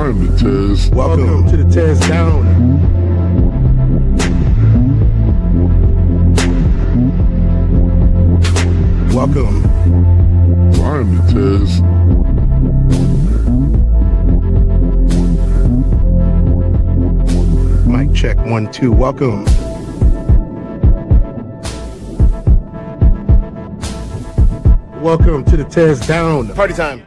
Finally, Tez. Welcome to the Tezdown. Welcome. Finally, Tez. Mic check 1 2. Welcome. Welcome to the Tezdown. Party time.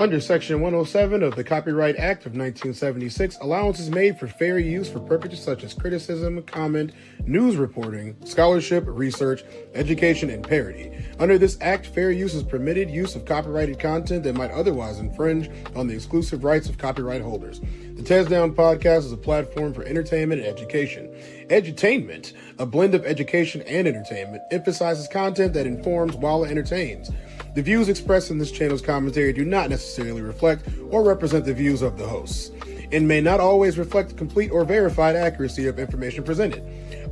Under Section 107 of the Copyright Act of 1976, allowance is made for fair use for purposes such as criticism, comment, news reporting, scholarship, research, education, and parody. Under this act, fair use is permitted use of copyrighted content that might otherwise infringe on the exclusive rights of copyright holders. The Tezdown podcast is a platform for entertainment and education. Edutainment, a blend of education and entertainment, emphasizes content that informs while it entertains. The views expressed in this channel's commentary do not necessarily reflect or represent the views of the hosts, and may not always reflect the complete or verified accuracy of information presented.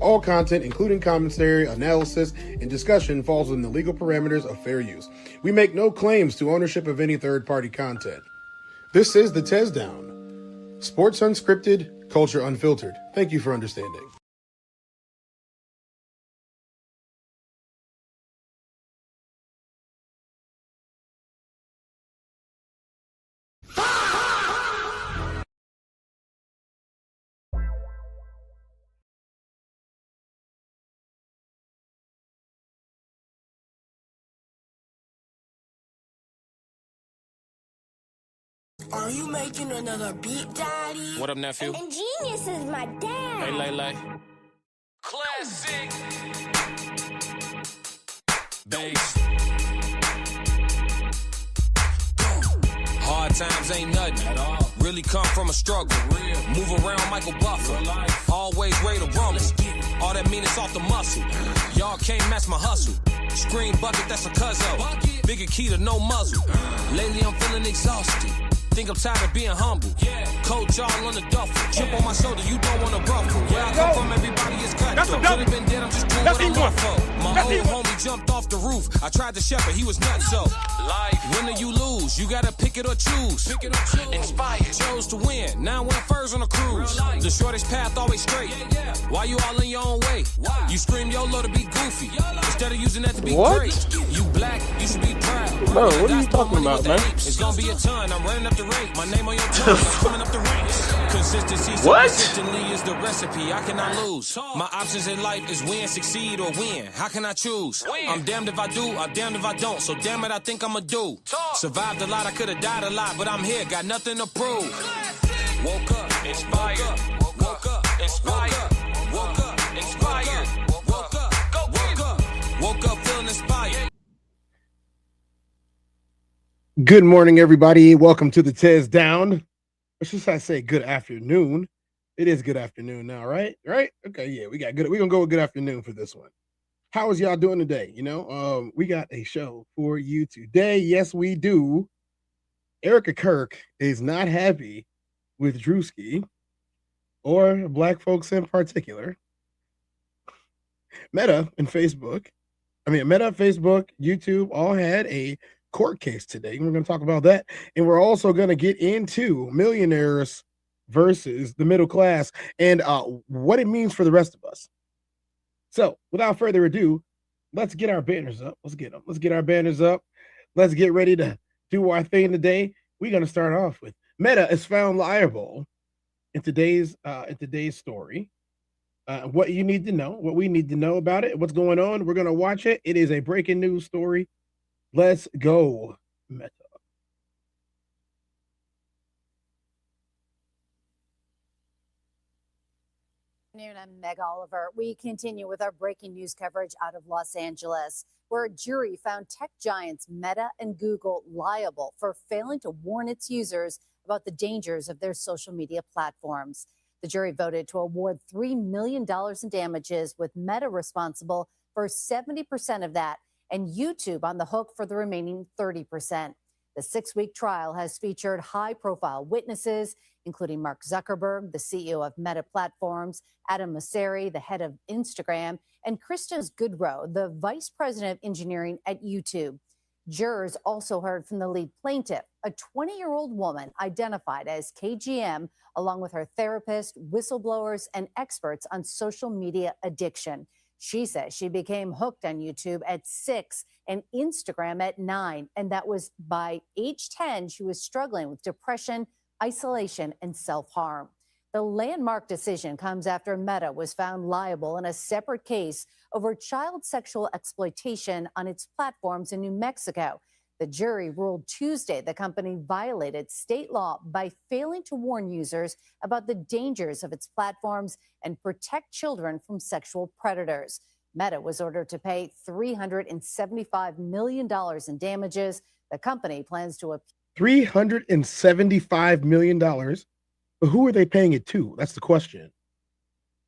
All content, including commentary, analysis, and discussion, falls within the legal parameters of fair use. We make no claims to ownership of any third-party content. This is the Tezdown. Sports unscripted, culture unfiltered. Thank you for understanding. Are you making another beat, Daddy? What up, nephew? And Genius is my dad. Hey, Lay. Classic. Bass. Hard times ain't nothing at all. Really come from a struggle. Move around Michael Buffer. Always ready to rumble. All that mean is off the muscle. Y'all can't match my hustle. Screen bucket, that's a cuzzo. Bigger key to no muzzle. Lately I'm feeling exhausted. Think I'm tired of being humble. Coach all on the duffel. Chip on my shoulder, you don't want to ruffle. Where I come from, everybody is cut. Could've been dead, I'm just doing what I'm up for. My old homie jumped off the roof. I tried to shepherd, he was nuts. So life, win or you lose, you gotta pick it or choose. Inspired, chose to win. Now I'm wearing furs on a cruise. The shortest path always straight. Why you all in your own way? You scream YOLO to be goofy instead of using that to be great. You black, you should be proud. Bro, what are you talking about, man? It's gonna be a ton. I'm running up the rate. My name on your tongue. I'm coming up the ranks. Consistency so consistently is the recipe. I cannot lose. My options in life is win, succeed, or win. How can I choose? I'm damned if I do, I'm damned if I don't. So damn it, I think I'ma do. Survived a lot, I could've died a lot, but I'm here, got nothing to prove. Woke up, inspired. Woke up, inspired. Woke up, inspired. Woke up, woke up, feeling inspired. Good morning, everybody. Welcome to the Tezdown. Or should I say good afternoon? It is good afternoon now, right? Right? Okay, yeah, we got good. We're gonna go with good afternoon for this one. How is y'all doing today? We got a show for you today. Yes, we do. Erika Kirk is not happy with Druski or black folks in particular. Meta, Facebook, YouTube all had a court case today. We're going to talk about that. And we're also going to get into millionaires versus the middle class and what it means for the rest of us. So without further ado, let's get our banners up. Let's get them. Let's get our banners up. Let's get ready to do our thing today. We're going to start off with Meta is found liable in today's story. What you need to know, what we need to know about it, what's going on. We're going to watch it. It is a breaking news story. Let's go, Meta. I'm Meg Oliver. We continue with our breaking news coverage out of Los Angeles, where a jury found tech giants Meta and Google liable for failing to warn its users about the dangers of their social media platforms. The jury voted to award $3 million in damages, with Meta responsible for 70% of that and YouTube on the hook for the remaining 30%. The 6-week trial has featured high-profile witnesses, including Mark Zuckerberg, the CEO of Meta Platforms, Adam Mosseri, the head of Instagram, and Christos Goodrow, the vice president of engineering at YouTube. Jurors also heard from the lead plaintiff, a 20-year-old woman identified as KGM, along with her therapist, whistleblowers, and experts on social media addiction. She says she became hooked on YouTube at 6 and Instagram at 9, and that was by age 10 she was struggling with depression, isolation, and self-harm. The landmark decision comes after Meta was found liable in a separate case over child sexual exploitation on its platforms in New Mexico. The jury ruled Tuesday the company violated state law by failing to warn users about the dangers of its platforms and protect children from sexual predators. Meta was ordered to pay $375 million in damages. The company plans to $375 million. But who are they paying it to? That's the question.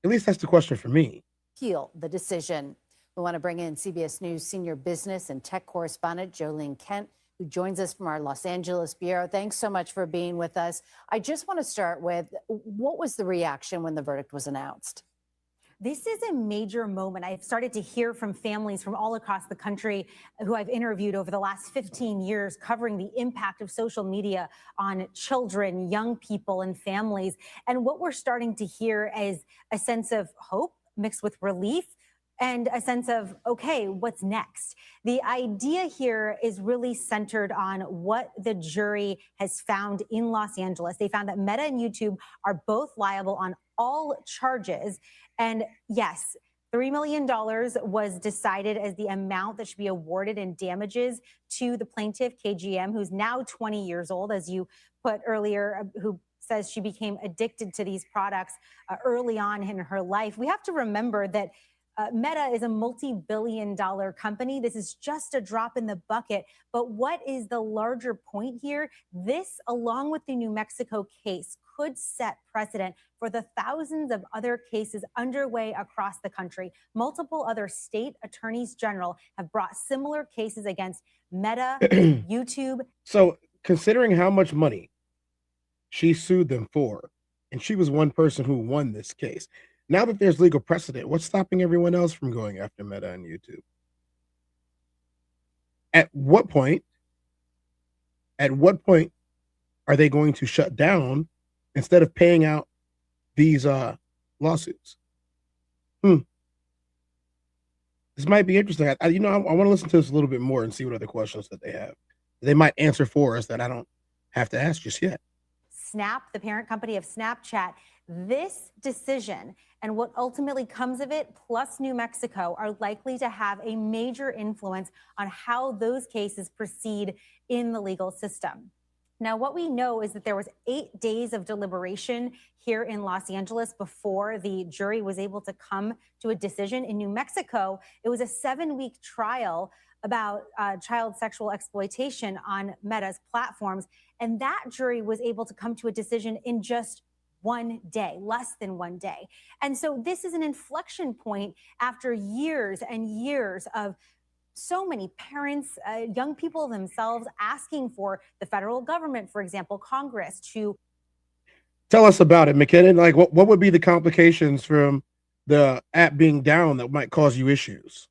At least that's the question for me. appeal the decision. We want to bring in CBS News senior business and tech correspondent Jolene Kent, who joins us from our Los Angeles bureau. Thanks so much for being with us. I just want to start with, what was the reaction when the verdict was announced? This is a major moment. I've started to hear from families from all across the country who I've interviewed over the last 15 years covering the impact of social media on children, young people, and families. And what we're starting to hear is a sense of hope mixed with relief and a sense of, okay, what's next? The idea here is really centered on what the jury has found in Los Angeles. They found that Meta and YouTube are both liable on all charges. And yes, $3 million was decided as the amount that should be awarded in damages to the plaintiff, KGM, who's now 20 years old, as you put earlier, who says she became addicted to these products early on in her life. We have to remember that Meta is a multi-billion-dollar company. This is just a drop in the bucket. But what is the larger point here? This, along with the New Mexico case, could set precedent for the thousands of other cases underway across the country. Multiple other state attorneys general have brought similar cases against Meta, YouTube. So considering how much money she sued them for, and she was one person who won this case, now that there's legal precedent, what's stopping everyone else from going after Meta and YouTube? At what point are they going to shut down instead of paying out these lawsuits? This might be interesting. I want to listen to this a little bit more and see what other questions that they have. They might answer for us that I don't have to ask just yet. Snap, the parent company of Snapchat, this decision and what ultimately comes of it, plus New Mexico, are likely to have a major influence on how those cases proceed in the legal system. Now, what we know is that there was 8 days of deliberation here in Los Angeles before the jury was able to come to a decision. In New Mexico, it was a 7-week trial about child sexual exploitation on Meta's platforms. And that jury was able to come to a decision in just 1 day, less than 1 day. And so this is an inflection point after years and years of so many parents, young people themselves asking for the federal government, for example, Congress, to tell us about it, McKinnon. Like, what would be the complications from the app being down that might cause you issues?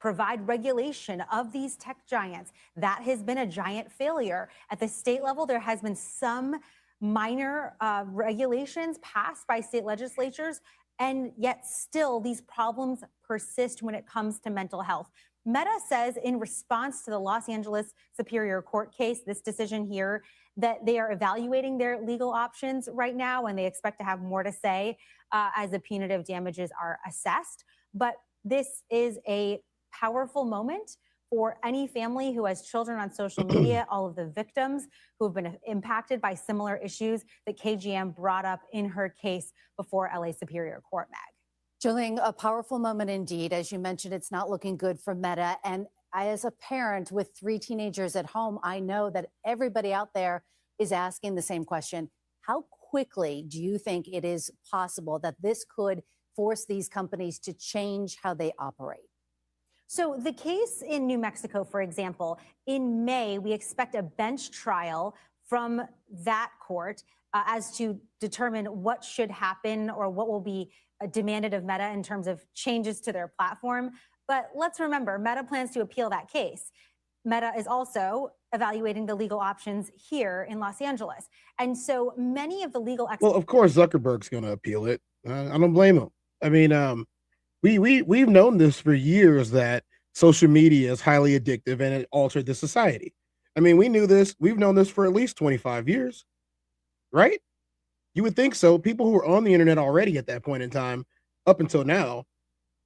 provide regulation of these tech giants. That has been a giant failure. At the state level, there has been some minor regulations passed by state legislatures, and yet still these problems persist when it comes to mental health. Meta says in response to the Los Angeles Superior Court case, this decision here, that they are evaluating their legal options right now, and they expect to have more to say as the punitive damages are assessed. But this is a powerful moment for any family who has children on social media, all of the victims who have been impacted by similar issues that KGM brought up in her case before LA Superior Court, Mag. Jolene, a powerful moment indeed. As you mentioned, it's not looking good for Meta. And I, as a parent with 3 teenagers at home, I know that everybody out there is asking the same question. How quickly do you think it is possible that this could force these companies to change how they operate? So the case in New Mexico, for example, in May, we expect a bench trial from that court as to determine what should happen or what will be demanded of Meta in terms of changes to their platform. But let's remember, Meta plans to appeal that case. Meta is also evaluating the legal options here in Los Angeles. And so many of the legal experts. Well, of course, Zuckerberg's going to appeal it. I don't blame him. I mean, we've known this for years, that social media is highly addictive and it altered the society. I mean, we knew this. We've known this for at least 25 years, right? You would think so. People who were on the internet already at that point in time, up until now,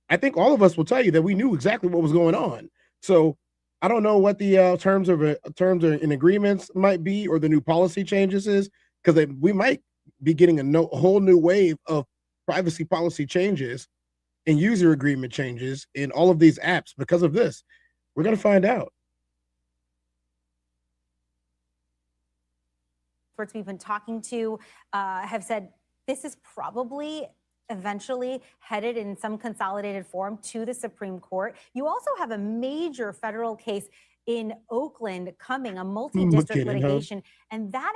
I think all of us will tell you that we knew exactly what was going on. So I don't know what the terms and agreements might be, or the new policy changes is, because we might be getting a whole new wave of privacy policy changes and user agreement changes in all of these apps because of this. We're going to find out. Experts we've been talking to have said this is probably eventually headed in some consolidated form to the Supreme Court. You also have a major federal case in Oakland coming, a multi-district litigation, and that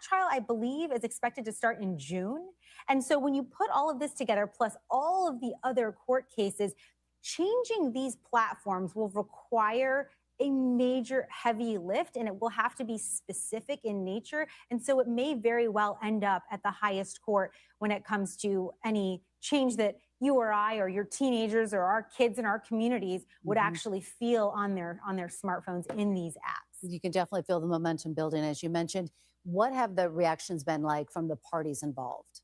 trial, I believe, is expected to start in June. And so when you put all of this together, plus all of the other court cases, changing these platforms will require a major heavy lift, and it will have to be specific in nature. And so it may very well end up at the highest court when it comes to any change that you or I or your teenagers or our kids in our communities would actually feel on their smartphones in these apps. You can definitely feel the momentum building, as you mentioned. What have the reactions been like from the parties involved?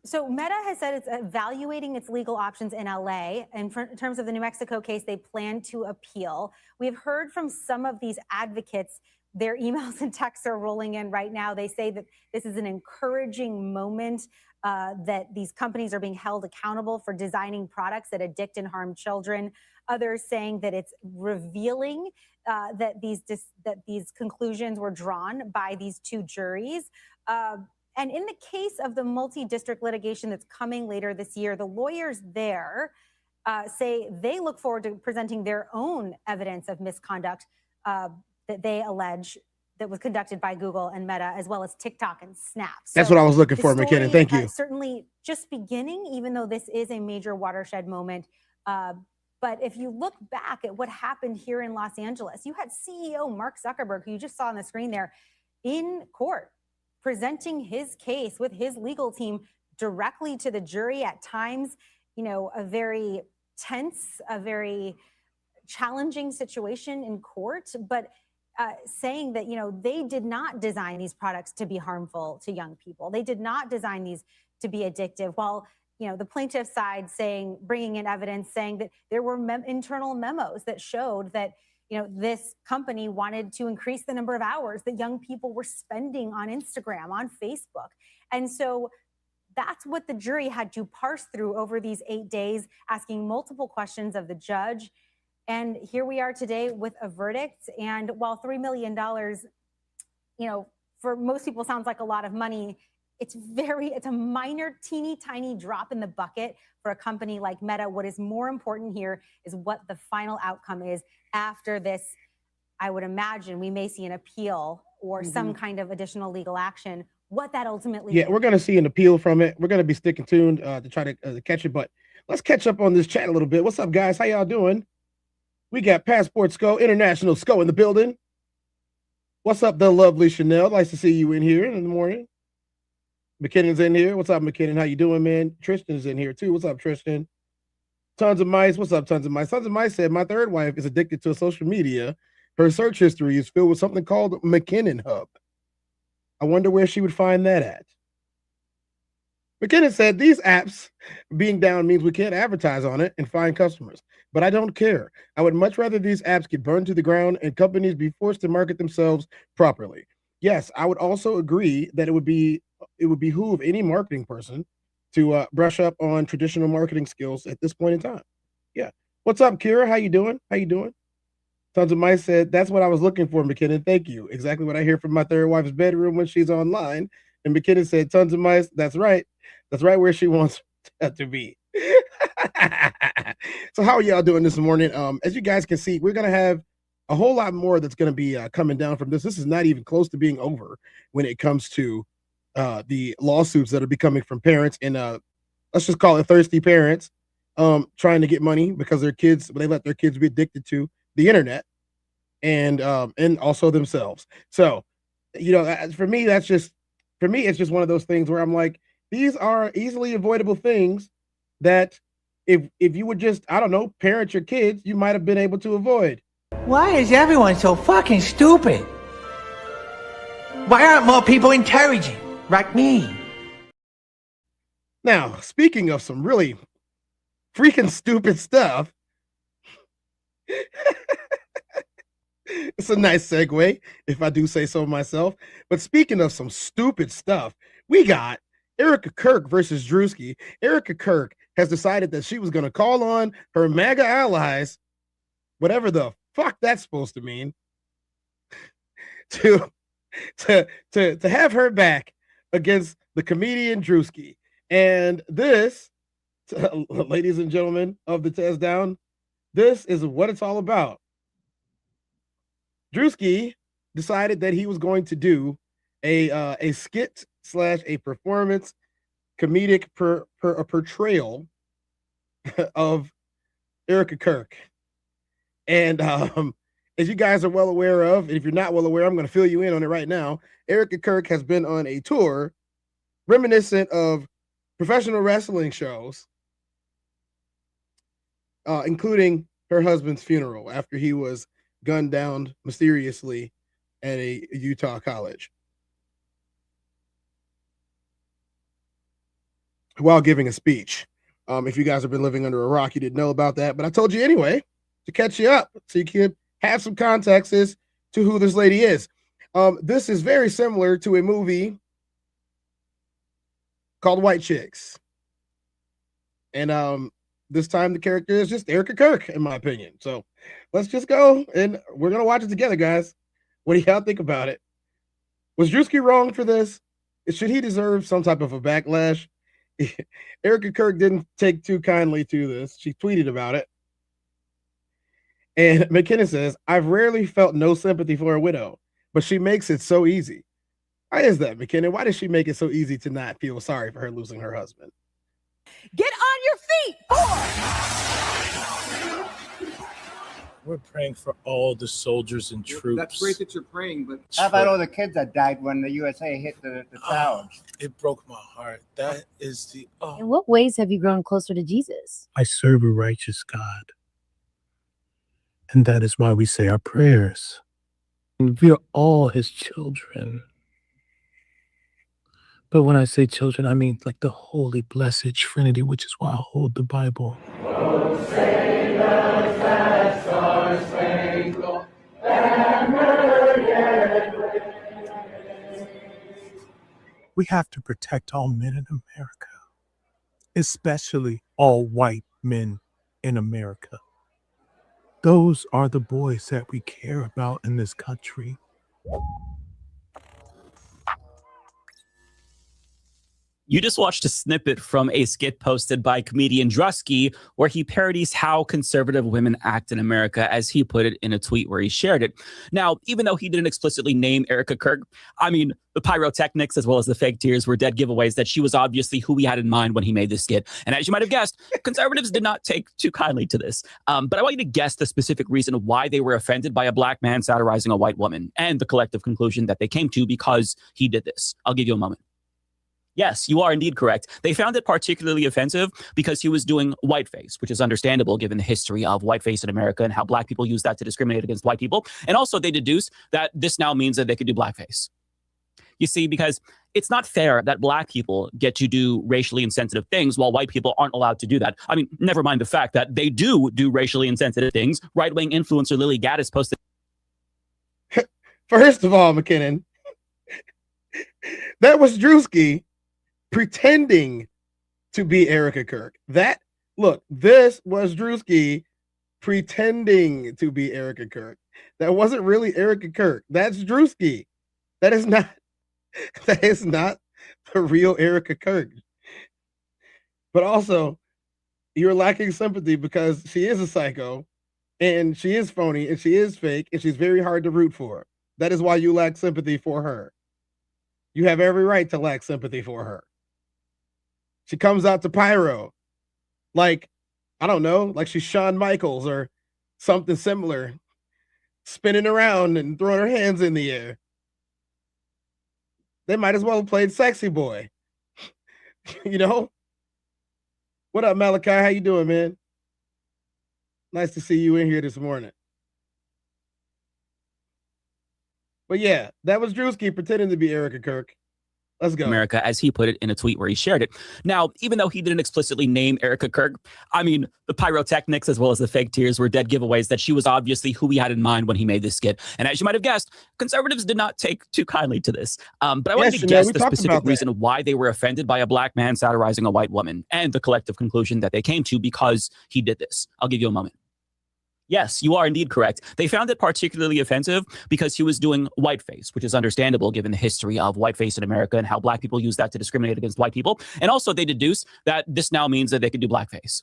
So Meta has said it's evaluating its legal options in LA. And in terms of the New Mexico case, they plan to appeal. We've heard from some of these advocates. Their emails and texts are rolling in right now. They say that this is an encouraging moment, that these companies are being held accountable for designing products that addict and harm children. Others saying that it's revealing that these conclusions were drawn by these two juries. And in the case of the multi-district litigation that's coming later this year, the lawyers there say they look forward to presenting their own evidence of misconduct that they allege that was conducted by Google and Meta, as well as TikTok and Snap. That's what I was looking for, McKinnon. Thank you. Certainly just beginning, even though this is a major watershed moment. But if you look back at what happened here in Los Angeles, you had CEO Mark Zuckerberg, who you just saw on the screen there, in court, presenting his case with his legal team directly to the jury, at times, a very tense, a very challenging situation in court, but saying that, they did not design these products to be harmful to young people. They did not design these to be addictive. While, the plaintiff side bringing in evidence saying that there were internal memos that showed that this company wanted to increase the number of hours that young people were spending on Instagram, on Facebook. And so that's what the jury had to parse through over these 8 days, asking multiple questions of the judge. And here we are today with a verdict. And while $3 million, for most people sounds like a lot of money, it's a minor, teeny tiny drop in the bucket for a company like Meta. What is more important here is what the final outcome is after this. I would imagine we may see an appeal or some kind of additional legal action. What that ultimately is. We're going to see an appeal from it. We're going to be sticking tuned to try to catch it. But let's catch up on this chat a little bit. What's up, guys? How y'all doing? We got Passport SCO, International SCO in the building. What's up, the lovely Chanel? Nice to see you in here in the morning. McKinnon's in here. What's up, McKinnon? How you doing, man? Tristan's in here too. What's up, Tristan? Tons of Mice. What's up, Tons of Mice? Tons of Mice said, my third wife is addicted to social media. Her search history is filled with something called McKinnon Hub. I wonder where she would find that at. McKinnon said, these apps being down means we can't advertise on it and find customers. But I don't care. I would much rather these apps get burned to the ground and companies be forced to market themselves properly. Yes, I would also agree that it would behoove any marketing person to brush up on traditional marketing skills at this point in time. Yeah. What's up, Kira? How you doing? Tons of Mice said, that's what I was looking for, McKinnon. Thank you. Exactly what I hear from my third wife's bedroom when she's online. And McKinnon said, Tons of Mice, that's right. That's right where she wants to be. So how are y'all doing this morning? As you guys can see, we're going to have a whole lot more that's going to be coming down from this. This is not even close to being over when it comes to the lawsuits that are be coming from parents and let's just call it thirsty parents trying to get money because they let their kids be addicted to the internet and also themselves. So, for me, it's just one of those things where I'm like, these are easily avoidable things that if you would just, I don't know, parent your kids, you might have been able to avoid. Why is everyone so fucking stupid? Why aren't more people intelligent like me? Now, speaking of some really freaking stupid stuff, it's a nice segue, if I do say so myself. But speaking of some stupid stuff, we got Erika Kirk versus Druski. Erika Kirk has decided that she was going to call on her MAGA allies, whatever the fuck that's supposed to mean, to have her back against the comedian Druski. And this, ladies and gentlemen of the Tezdown, this is what it's all about. Druski decided that he was going to do a skit / a performance comedic portrayal of Erika Kirk. And as you guys are well aware of, and if you're not well aware, I'm going to fill you in on it right now. Erika Kirk has been on a tour reminiscent of professional wrestling shows, including her husband's funeral after he was gunned down mysteriously at a Utah college while giving a speech. If you guys have been living under a rock, you didn't know about that, but I told you anyway to catch you up so you can have some context as to who this lady is. This is very similar to a movie called White Chicks. And this time the character is just Erika Kirk, in my opinion. So let's just go and we're going to watch it together, guys. What do y'all think about it? Was Druski wrong for this? Should he deserve some type of a backlash? Erika Kirk didn't take too kindly to this. She tweeted about it. And McKinnon says, I've rarely felt no sympathy for a widow, but she makes it so easy. Why is that, McKinnon? Why does she make it so easy to not feel sorry for her losing her husband? Get on your feet, We're praying for all the soldiers and troops. That's great that you're praying, but how about all the kids that died when the USA hit the towers? It broke my heart. That is the. In what ways have you grown closer to Jesus? I serve a righteous God. And that is why we say our prayers. And we are all his children. But when I say children, I mean like the holy, blessed Trinity, which is why I hold the Bible. We have to protect all men in America, especially all white men in America. Those are the boys that we care about in this country. You just watched a snippet from a skit posted by comedian Druski where he parodies how conservative women act in America, as he put it in a tweet where he shared it. Now, even though he didn't explicitly name Erika Kirk, I mean, the pyrotechnics as well as the fake tears were dead giveaways that she was obviously who he had in mind when he made this skit. And as you might have guessed, conservatives did not take too kindly to this. But I want you to guess the specific reason why they were offended by a black man satirizing a white woman and the collective conclusion that they came to because he did this. I'll give you a moment. Yes, you are indeed correct. They found it particularly offensive because he was doing whiteface, which is understandable given the history of whiteface in America and how black people use that to discriminate against white people. And also they deduce that this now means that they could do blackface. You see, because it's not fair that black people get to do racially insensitive things while white people aren't allowed to do that. I mean, never mind the fact that they do racially insensitive things. Right-wing influencer Lily Gaddis posted. First of all, McKinnon, that was Druski pretending to be Erika Kirk. This was Druski pretending to be Erika Kirk. That wasn't really Erika Kirk. That's Druski. That is not the real Erika Kirk. But also, you're lacking sympathy because she is a psycho and she is phony and she is fake and she's very hard to root for. That is why you lack sympathy for her. You have every right to lack sympathy for her. She comes out to pyro like I don't know, like she's Shawn Michaels or something similar, spinning around and throwing her hands in the air. They might as well have played Sexy Boy. You know? What up, Malachi? How you doing, man? Nice to see you in here this morning. But yeah, that was Druski pretending to be Erika Kirk. Let's go. America, as he put it in a tweet where he shared it. Now, even though he didn't explicitly name Erika Kirk, I mean, the pyrotechnics as well as the fake tears were dead giveaways that she was obviously who he had in mind when he made this skit. And as you might have guessed, conservatives did not take too kindly to this. But I wanted to guess the specific reason why they were offended by a black man satirizing a white woman and the collective conclusion that they came to because he did this. I'll give you a moment. Yes, you are indeed correct. They found it particularly offensive because he was doing whiteface, which is understandable given the history of whiteface in America and how black people use that to discriminate against white people. And also they deduce that this now means that they can do blackface.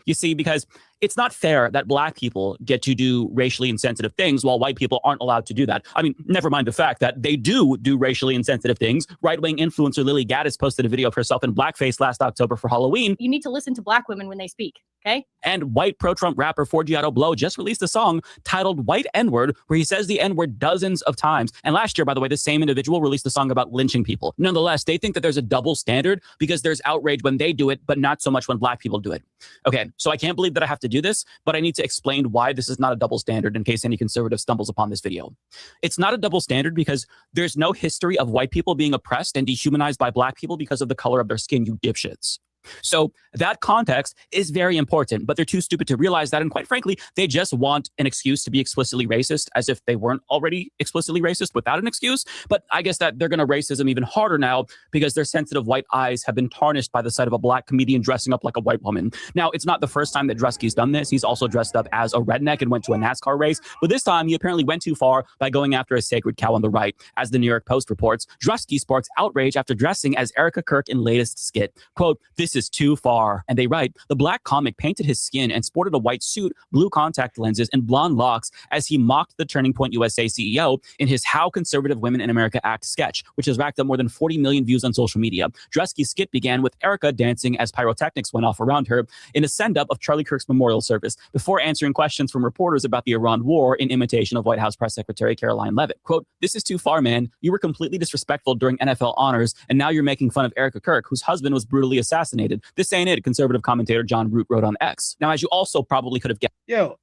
You see, because it's not fair that black people get to do racially insensitive things while white people aren't allowed to do that. I mean, never mind the fact that they do racially insensitive things. Right-wing influencer Lily Gaddis posted a video of herself in blackface last October for Halloween. You need to listen to black women when they speak, okay? And white pro-Trump rapper Forgiato Blow just released a song titled White N-Word, where he says the N-word dozens of times. And last year, by the way, the same individual released a song about lynching people. Nonetheless, they think that there's a double standard because there's outrage when they do it, but not so much when black people do it. Okay, so I can't believe that I have to do this, but I need to explain why this is not a double standard in case any conservative stumbles upon this video. It's not a double standard because there's no history of white people being oppressed and dehumanized by black people because of the color of their skin, you dipshits. So that context is very important, but they're too stupid to realize that. And quite frankly, they just want an excuse to be explicitly racist as if they weren't already explicitly racist without an excuse. But I guess that they're going to racism even harder now because their sensitive white eyes have been tarnished by the sight of a black comedian dressing up like a white woman. Now, it's not the first time that Druski's done this. He's also dressed up as a redneck and went to a NASCAR race. But this time, he apparently went too far by going after a sacred cow on the right. As the New York Post reports, Druski sparks outrage after dressing as Erika Kirk in latest skit. Quote, "This is too far." And they write, the black comic painted his skin and sported a white suit, blue contact lenses, and blonde locks as he mocked the Turning Point USA CEO in his How Conservative Women in America Act sketch, which has racked up more than 40 million views on social media. Druski's skit began with Erika dancing as pyrotechnics went off around her in a send-up of Charlie Kirk's memorial service before answering questions from reporters about the Iran war in imitation of White House Press Secretary Caroline Leavitt. Quote, "This is too far, man. You were completely disrespectful during NFL honors, and now you're making fun of Erika Kirk, whose husband was brutally assassinated. This ain't it," conservative commentator John Root wrote on X. Now, as you also probably could have guessed. Yo.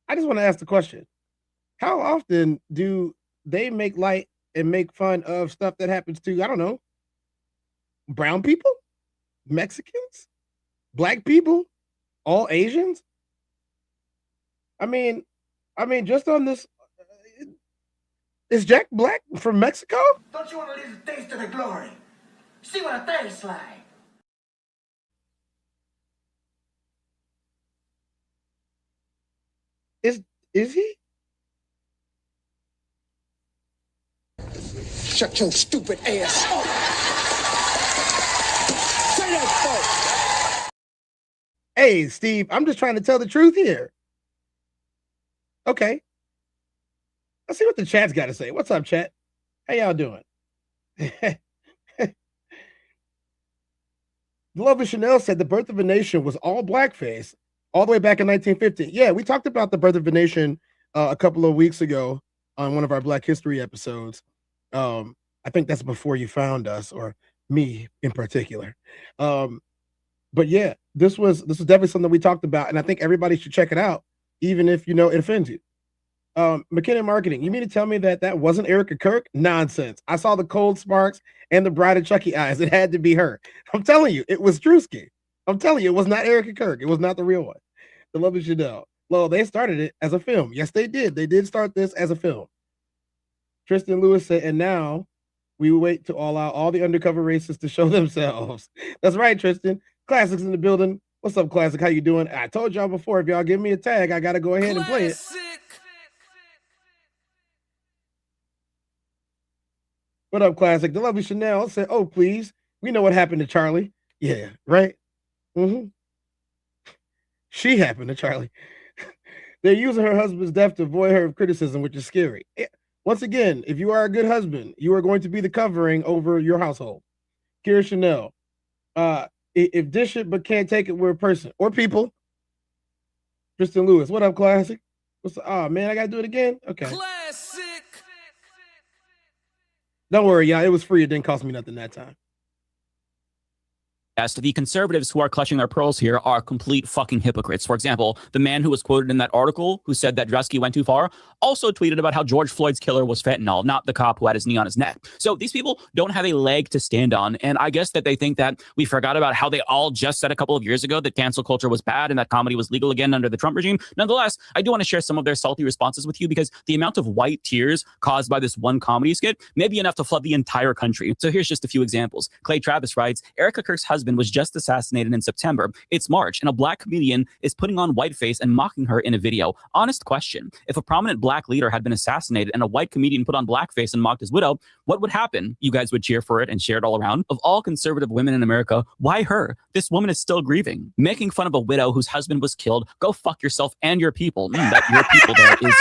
I just want to ask the question. How often do they make light and make fun of stuff that happens to, I don't know, brown people, Mexicans, black people, all Asians? I mean, just on this, is Jack Black from Mexico? Don't you want to leave the taste of the glory? See what a taste like. Is he? Shut your stupid ass up. Say that, folks. Hey, Steve, I'm just trying to tell the truth here. Okay. Let's see what the chat's got to say. What's up, chat? How y'all doing? Lovely Chanel said the Birth of a Nation was all blackface all the way back in 1950. Yeah, we talked about the Birth of a Nation a couple of weeks ago on one of our Black History episodes. I think that's before you found us, or me in particular. But yeah, this was definitely something we talked about, and I think everybody should check it out, even if it offends you. McKinnon Marketing, you mean to tell me that wasn't Erika Kirk? Nonsense. I saw the cold sparks and the Bride of Chucky eyes. It had to be her. I'm telling you, it was Druski. I'm telling you, it was not Erika Kirk. It was not the real one. The Lovely Chanel. Well, they started it as a film. Yes, they did. They did start this as a film. Tristan Lewis said, and now we wait to allow all the undercover racists to show themselves. That's right, Tristan. Classics in the building. What's up, Classic? How you doing? I told y'all before, if y'all give me a tag, I got to go ahead and play it. What up, Classic? The Lovely Chanel said, oh, please. We know what happened to Charlie. Yeah, right? Mm-hmm. She happened to Charlie. They're using her husband's death to avoid her criticism, which is scary. Once again, if you are a good husband, you are going to be the covering over your household. Kira Chanel. If dish it but can't take it, we're a person or people. Tristan Lewis, what up, classic? Oh man, I gotta do it again. Okay. Classic. Don't worry, y'all. It was free. It didn't cost me nothing that time. As to the conservatives who are clutching their pearls here are complete fucking hypocrites. For example, the man who was quoted in that article who said that Druski went too far also tweeted about how George Floyd's killer was fentanyl, not the cop who had his knee on his neck. So these people don't have a leg to stand on. And I guess that they think that we forgot about how they all just said a couple of years ago that cancel culture was bad and that comedy was legal again under the Trump regime. Nonetheless, I do want to share some of their salty responses with you because the amount of white tears caused by this one comedy skit may be enough to flood the entire country. So here's just a few examples. Clay Travis writes, Erika Kirk's husband was just assassinated in September. It's March, and a black comedian is putting on whiteface and mocking her in a video. Honest question. If a prominent black leader had been assassinated and a white comedian put on blackface and mocked his widow, what would happen? You guys would cheer for it and share it all around. Of all conservative women in America, why her? This woman is still grieving. Making fun of a widow whose husband was killed, go fuck yourself and your people. That your people there is,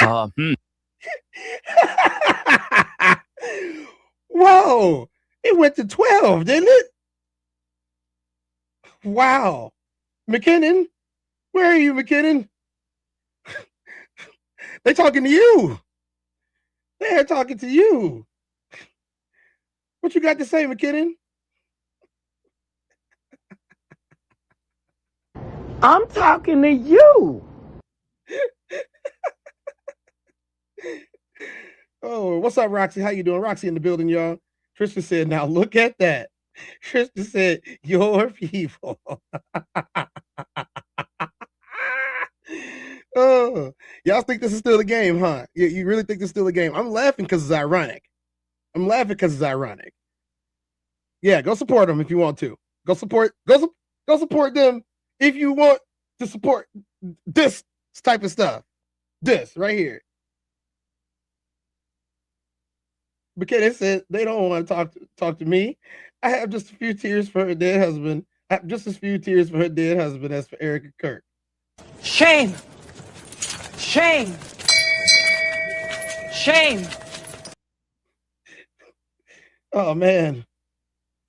Whoa, it went to 12, didn't it? Wow. McKinnon, where are you, McKinnon? They talking to you. They're talking to you. What you got to say, McKinnon? I'm talking to you. Oh, what's up, Roxy? How you doing? Roxy in the building, y'all. Tristan said, now look at that. Tristan said, your people. Oh, y'all think this is still a game, huh? You really think this is still a game? I'm laughing because it's ironic. Yeah, go support them if you want to. Go support them if you want to support this type of stuff. This right here. Because they said they don't want to talk to me. I have just a few tears for her dead husband. I have just as few tears for her dead husband as for Erika Kirk. Shame. Shame. Shame. Oh man.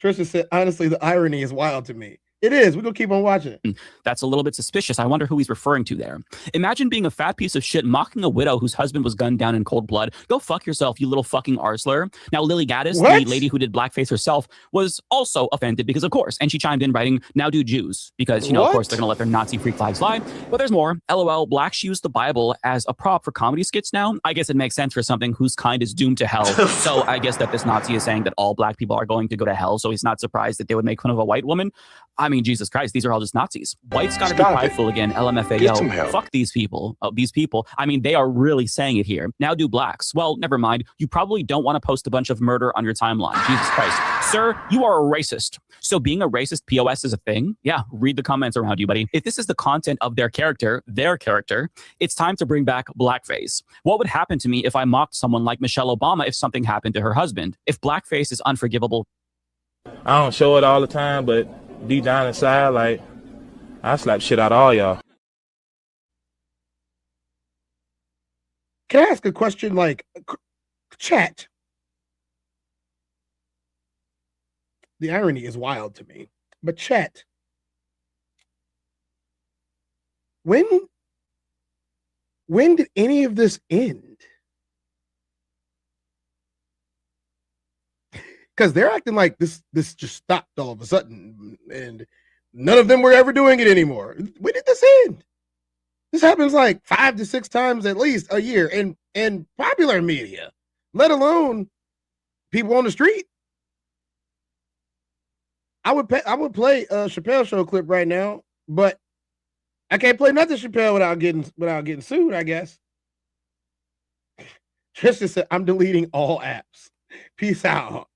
Trisha said, honestly, the irony is wild to me. It is. We're going to keep on watching it. That's a little bit suspicious. I wonder who he's referring to there. Imagine being a fat piece of shit mocking a widow whose husband was gunned down in cold blood. Go fuck yourself, you little fucking arsler. Now, Lily Gaddis, the lady who did blackface herself, was also offended because, of course, and she chimed in writing, now do Jews. Because, you know, of course, they're going to let their Nazi freak flags fly. But there's more. LOL, blacks use the Bible as a prop for comedy skits now. I guess it makes sense for something whose kind is doomed to hell. So I guess that this Nazi is saying that all black people are going to go to hell. So he's not surprised that they would make fun of a white woman. I mean, Jesus Christ, these are all just Nazis. Whites gotta be prideful again. LMFAO. Fuck these people. These people. I mean, they are really saying it here. Now do blacks. Well, never mind. You probably don't want to post a bunch of murder on your timeline. Jesus Christ. Sir, you are a racist. So being a racist POS is a thing? Yeah, read the comments around you, buddy. If this is the content of their character, it's time to bring back blackface. What would happen to me if I mocked someone like Michelle Obama if something happened to her husband? If blackface is unforgivable. I don't show it all the time, but deep down inside, like, I slap shit out of all y'all. Can I ask a question, like, chat? The irony is wild to me. But chat, when did any of this end? Because they're acting like this just stopped all of a sudden, and none of them were ever doing it anymore. When did this end? This happens like 5 to 6 times at least a year in popular media, let alone people on the street. I would play a Chappelle Show clip right now, but I can't play nothing Chappelle without getting sued, I guess. Tristan said, I'm deleting all apps. Peace out.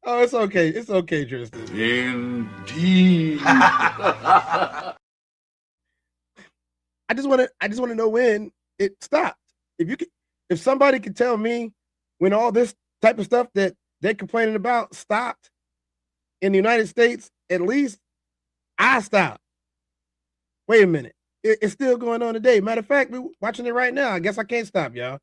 Oh, it's okay. It's okay, Tristan. Indeed. I just want to know when it stopped. If somebody could tell me when all this type of stuff that they're complaining about stopped in the United States, at least I stopped. Wait a minute. It's still going on today. Matter of fact, we're watching it right now. I guess I can't stop, y'all.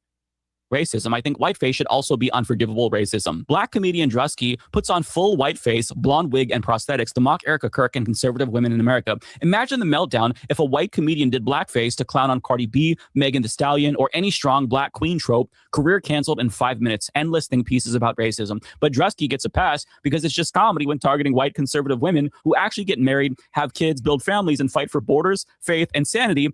racism. I think whiteface should also be unforgivable racism. Black comedian Druski puts on full whiteface, blonde wig, and prosthetics to mock Erika, Kirk, and conservative women in America. Imagine the meltdown if a white comedian did blackface to clown on Cardi B, Megan Thee Stallion, or any strong black queen trope. Career canceled in 5 minutes. Endless think pieces about racism. But Druski gets a pass because it's just comedy when targeting white conservative women who actually get married, have kids, build families, and fight for borders, faith, and sanity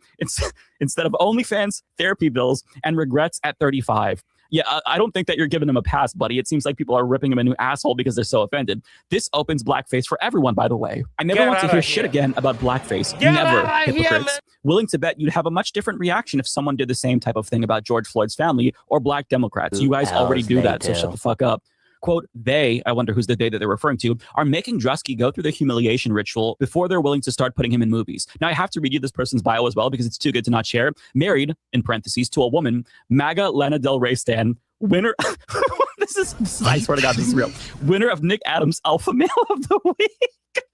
instead of OnlyFans, therapy bills, and regrets at 35. Yeah, I don't think that you're giving him a pass, buddy. It seems like people are ripping him a new asshole because they're so offended. This opens blackface for everyone, by the way. I never want to hear shit again about blackface. Never, hypocrites. Willing to bet you'd have a much different reaction if someone did the same type of thing about George Floyd's family or black Democrats. You guys already do that, so shut the fuck up. Quote, they, I wonder who's the they that they're referring to, are making Druski go through the humiliation ritual before they're willing to start putting him in movies. Now, I have to read you this person's bio as well because it's too good to not share. Married, in parentheses, to a woman, MAGA Lana Del Rey stan, winner, I swear to God, this is real. Winner of Nick Adams' Alpha Male of the Week.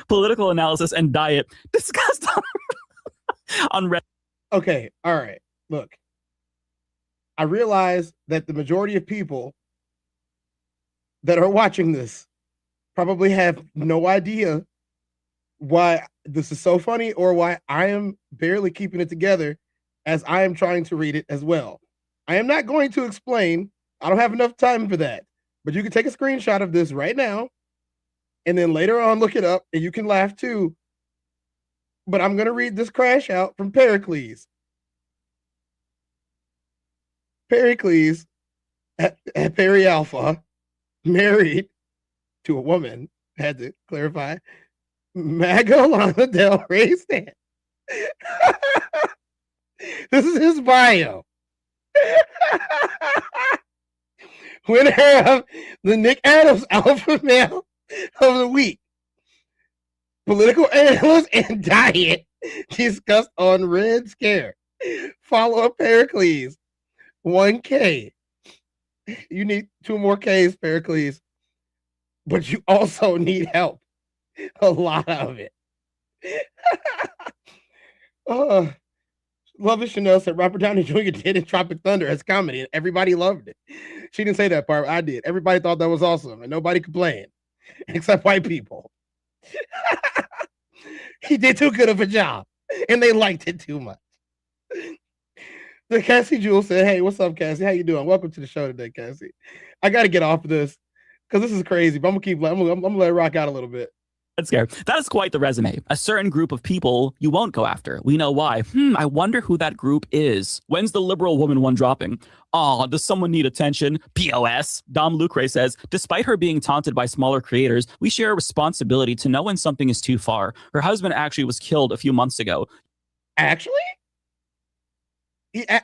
Political analysis and diet discussed on Reddit. Okay, all right, look. I realize that the majority of people that are watching this probably have no idea why this is so funny or why I am barely keeping it together as I am trying to read it as well. I am not going to explain. I don't have enough time for that. But you can take a screenshot of this right now and then later on look it up and you can laugh too. But I'm going to read this crash out from Pericles. Pericles at Perry Alpha, married to a woman, had to clarify, MAGA Lana Del Rey stan. This is his bio. Winner of the Nick Adams Alpha Male of the Week. Political analyst and diet discussed on Red Scare. Follow up Pericles. 1K. You need 2 more Ks, Pericles. But you also need help. A lot of it. Love it, Chanel said Robert Downey Jr. did in Tropic Thunder as comedy, and everybody loved it. She didn't say that part. I did. Everybody thought that was awesome, and nobody complained, except white people. He did too good of a job, and they liked it too much. The Cassie Jewel said, hey, what's up, Cassie? How you doing? Welcome to the show today, Cassie. I got to get off of this because this is crazy, but I'm gonna let it rock out a little bit. That's scary. That is quite the resume. A certain group of people you won't go after. We know why. I wonder who that group is. When's the liberal woman one dropping? Aw, does someone need attention? POS. Dom Lucre says, despite her being taunted by smaller creators, we share a responsibility to know when something is too far. Her husband actually was killed a few months ago. Actually?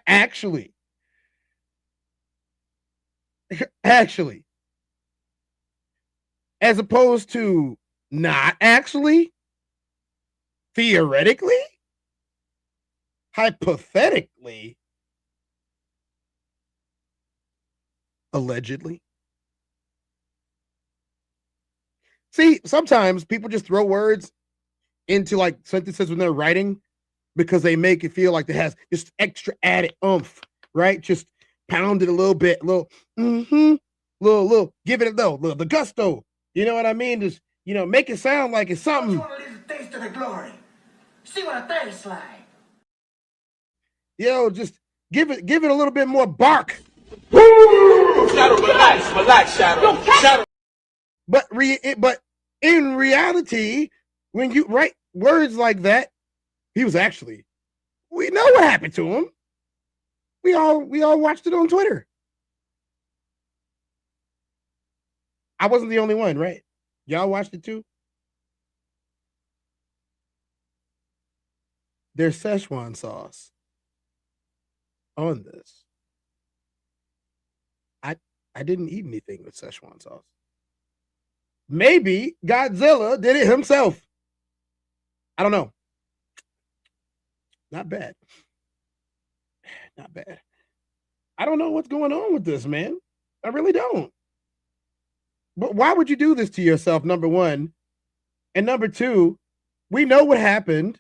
Actually, as opposed to not actually, theoretically, hypothetically, allegedly. See, sometimes people just throw words into like sentences when they're writing because they make it feel like it has just extra added oomph, right? Just pound it a little bit, little, give it a little the gusto. You know what I mean? Just, make it sound like it's something. Taste of the glory. See what a thing's like. Just give it a little bit more bark. Shadow, relax, Shadow. Shadow. But in reality, when you write words like that, we know what happened to him. We all watched it on Twitter. I wasn't the only one, right? Y'all watched it too? There's Szechuan sauce on this. I didn't eat anything with Szechuan sauce. Maybe Godzilla did it himself. I don't know. Not bad. Not bad. I don't know what's going on with this, man. I really don't. But why would you do this to yourself, number one? And number two, we know what happened.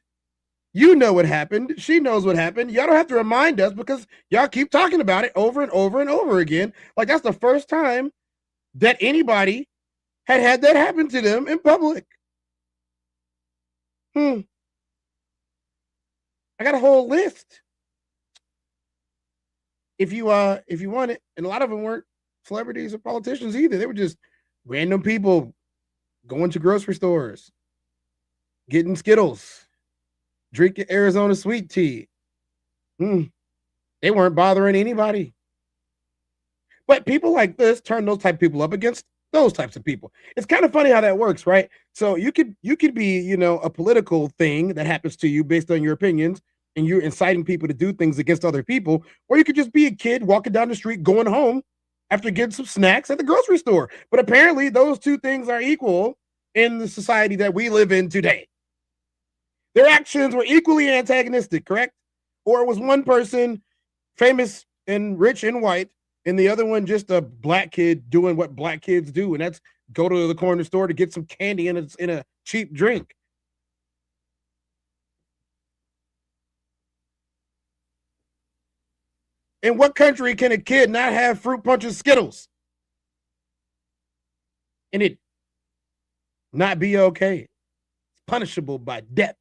You know what happened. She knows what happened. Y'all don't have to remind us because y'all keep talking about it over and over and over again. Like that's the first time that anybody had that happen to them in public. I got a whole list. If you want it, and a lot of them weren't celebrities or politicians either. They were just random people going to grocery stores, getting Skittles, drinking Arizona sweet tea. They weren't bothering anybody. But people like this turn those type of people up against those types of people. It's kind of funny how that works, right? So you could be, a political thing that happens to you based on your opinions, and you're inciting people to do things against other people, or you could just be a kid walking down the street going home after getting some snacks at the grocery store. But apparently those two things are equal in the society that we live in today. Their actions were equally antagonistic, correct? Or was one person famous and rich and white, and the other one just a black kid doing what black kids do, and that's go to the corner store to get some candy in a cheap drink. In what country can a kid not have fruit punch and Skittles and it not be okay? It's punishable by death.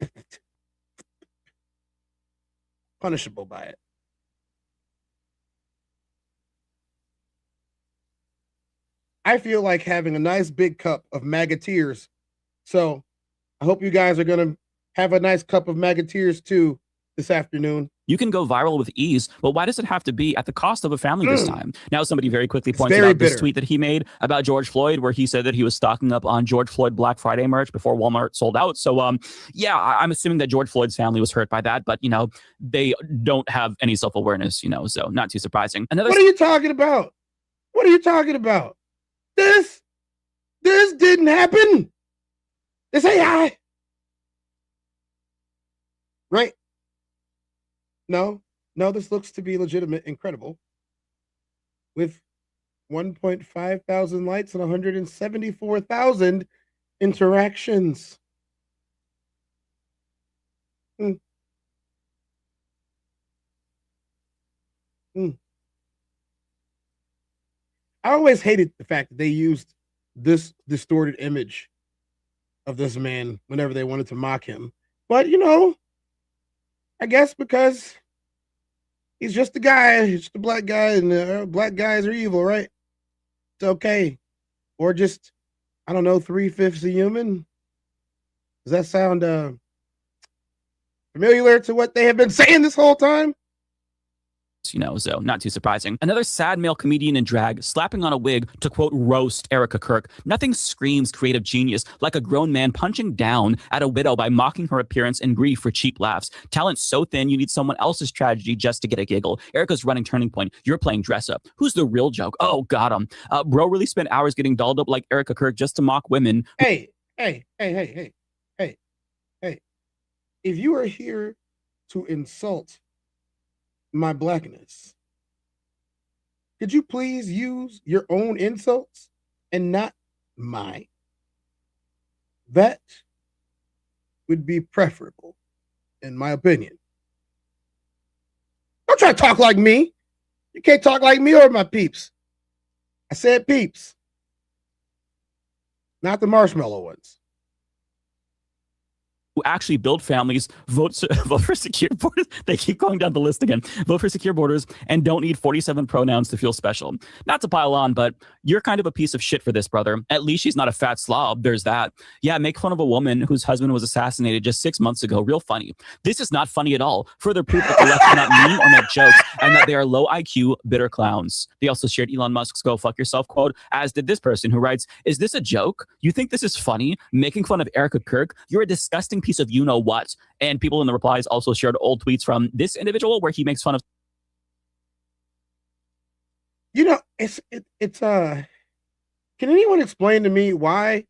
Punishable by it. I feel like having a nice big cup of MAGA tears. So I hope you guys are going to have a nice cup of MAGA tears too this afternoon. You can go viral with ease, but why does it have to be at the cost of a family this time? Now, somebody very quickly pointed out this tweet that he made about George Floyd, where he said that he was stocking up on George Floyd Black Friday merch before Walmart sold out. So, yeah, I'm assuming that George Floyd's family was hurt by that, but, they don't have any self-awareness, so not too surprising. What are you talking about? What are you talking about? This didn't happen. It's AI. Right? No, this looks to be legitimate and credible. With 1.5 thousand likes and 174,000 interactions. I always hated the fact that they used this distorted image of this man whenever they wanted to mock him. But, I guess because he's just a guy, he's just a black guy, and black guys are evil, right? It's okay. Or just, I don't know, 3/5 a human. Does that sound familiar to what they have been saying this whole time? So not too surprising. Another sad male comedian in drag slapping on a wig to, quote, roast Erika Kirk. Nothing screams creative genius like a grown man punching down at a widow by mocking her appearance and grief for cheap laughs. Talent so thin, you need someone else's tragedy just to get a giggle. Erika's running turning point. You're playing dress up. Who's the real joke? Oh, got him. Bro really spent hours getting dolled up like Erika Kirk just to mock women. Hey. If you are here to insult my blackness, could you please use your own insults and not mine? That would be preferable, in my opinion. Don't try to talk like me. You can't talk like me or my peeps. I said peeps, not the marshmallow ones. Who actually build families, vote for secure borders. They keep going down the list again. Vote for secure borders and don't need 47 pronouns to feel special. Not to pile on, but you're kind of a piece of shit for this, brother. At least she's not a fat slob. There's that. Yeah, make fun of a woman whose husband was assassinated just 6 months ago. Real funny. This is not funny at all. Further proof that the left cannot mean or make jokes and that they are low IQ, bitter clowns. They also shared Elon Musk's "go fuck yourself" quote, as did this person who writes, "Is this a joke? You think this is funny? Making fun of Erika Kirk? You're a disgusting piece of you-know-what." And people in the replies also shared old tweets from this individual where he makes fun of... Can anyone explain to me why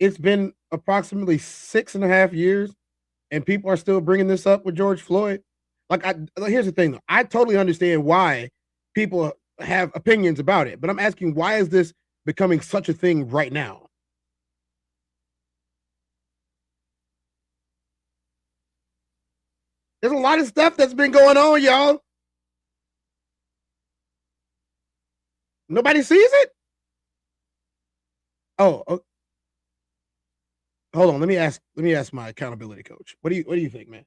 it's been approximately 6.5 years and people are still bringing this up with George Floyd? Here's the thing, though. I totally understand why people have opinions about it, but I'm asking, why is this becoming such a thing right now? There's a lot of stuff that's been going on, y'all. Nobody sees it? Oh, hold on. Let me ask my accountability coach. What do you think, man?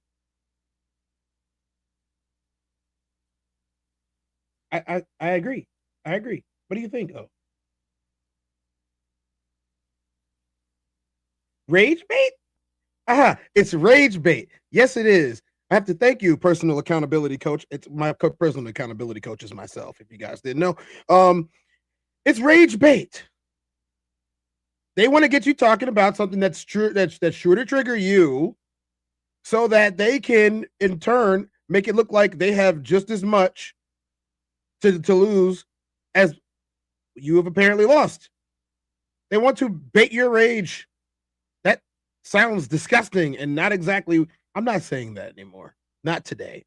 I agree. I agree. What do you think, though? Rage bait? It's rage bait. Yes, it is. I have to thank you, personal accountability coach. It's my personal accountability coach is myself, if you guys didn't know. It's rage bait. They want to get you talking about something that's true, that's sure to trigger you, so that they can, in turn, make it look like they have just as much to lose as you have apparently lost. They want to bait your rage. That sounds disgusting and not exactly. I'm not saying that anymore. Not today.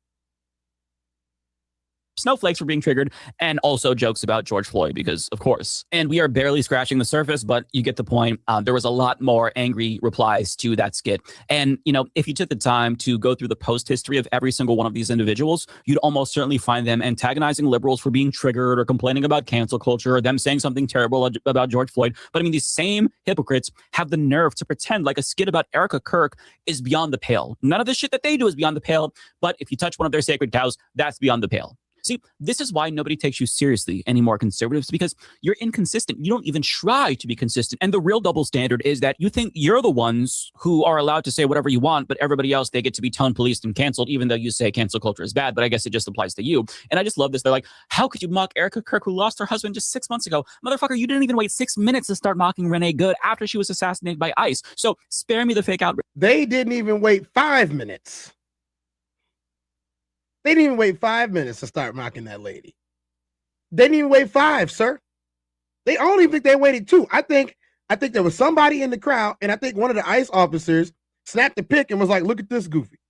Snowflakes were being triggered, and also jokes about George Floyd, because of course. And we are barely scratching the surface, but you get the point. There was a lot more angry replies to that skit. And, you know, if you took the time to go through the post history of every single one of these individuals, you'd almost certainly find them antagonizing liberals for being triggered or complaining about cancel culture or them saying something terrible about George Floyd. But I mean, these same hypocrites have the nerve to pretend like a skit about Erika Kirk is beyond the pale. None of the shit that they do is beyond the pale, but if you touch one of their sacred cows, that's beyond the pale. See, this is why nobody takes you seriously anymore, conservatives, because you're inconsistent. You don't even try to be consistent. And the real double standard is that you think you're the ones who are allowed to say whatever you want, but everybody else, they get to be tone policed and canceled, even though you say cancel culture is bad. But I guess it just applies to you. And I just love this. They're like, how could you mock Erika Kirk, who lost her husband just 6 months ago? Motherfucker, you didn't even wait 6 minutes to start mocking Renee Good after she was assassinated by ICE. So spare me the fake outrage. They didn't even wait 5 minutes. They didn't even wait 5 minutes to start mocking that lady. They didn't even wait 5, sir. I don't even think they waited 2. I think there was somebody in the crowd, and I think one of the ICE officers snapped the pic and was like, look at this goofy.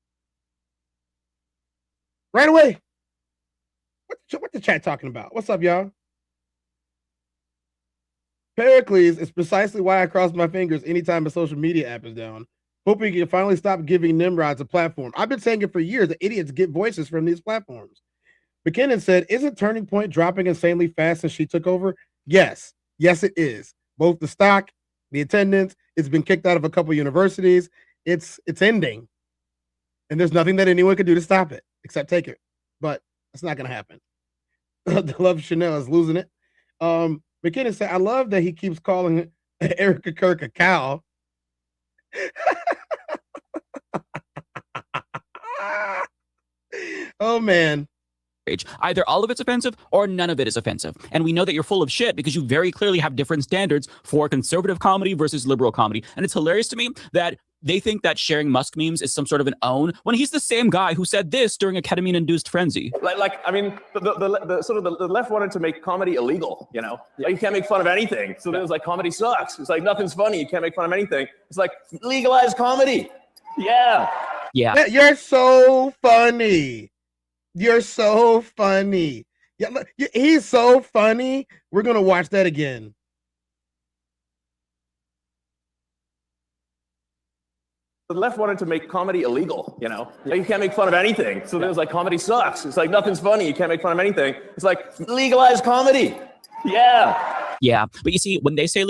Right away. What the chat talking about? What's up, y'all? Pericles is precisely why I cross my fingers anytime a social media app is down. Hoping you can finally stop giving Nimrods a platform. I've been saying it for years. The idiots get voices from these platforms. McKinnon said, isn't Turning Point dropping insanely fast since she took over? Yes. Yes, it is. Both the stock, the attendance, it's been kicked out of a couple universities. It's ending. And there's nothing that anyone can do to stop it except take it. But that's not going to happen. The Love Chanel is losing it. McKinnon said, I love that he keeps calling Erika Kirk a cow. Oh man. Either all of it's offensive or none of it is offensive. And we know that you're full of shit because you very clearly have different standards for conservative comedy versus liberal comedy. And it's hilarious to me that they think that sharing Musk memes is some sort of an own when he's the same guy who said this during a ketamine-induced frenzy. I mean, the sort of the left wanted to make comedy illegal, you know? Like, you can't make fun of anything. So then it was like, comedy sucks. It's like, nothing's funny. You can't make fun of anything. It's like, legalize comedy. Yeah. Yeah. You're so funny. You're so funny. Yeah, he's so funny. We're going to watch that again. The left wanted to make comedy illegal, you know? Like, you can't make fun of anything. So then it was like, comedy sucks. It's like, nothing's funny. You can't make fun of anything. It's like, legalize comedy. Yeah. Yeah. But you see, when they say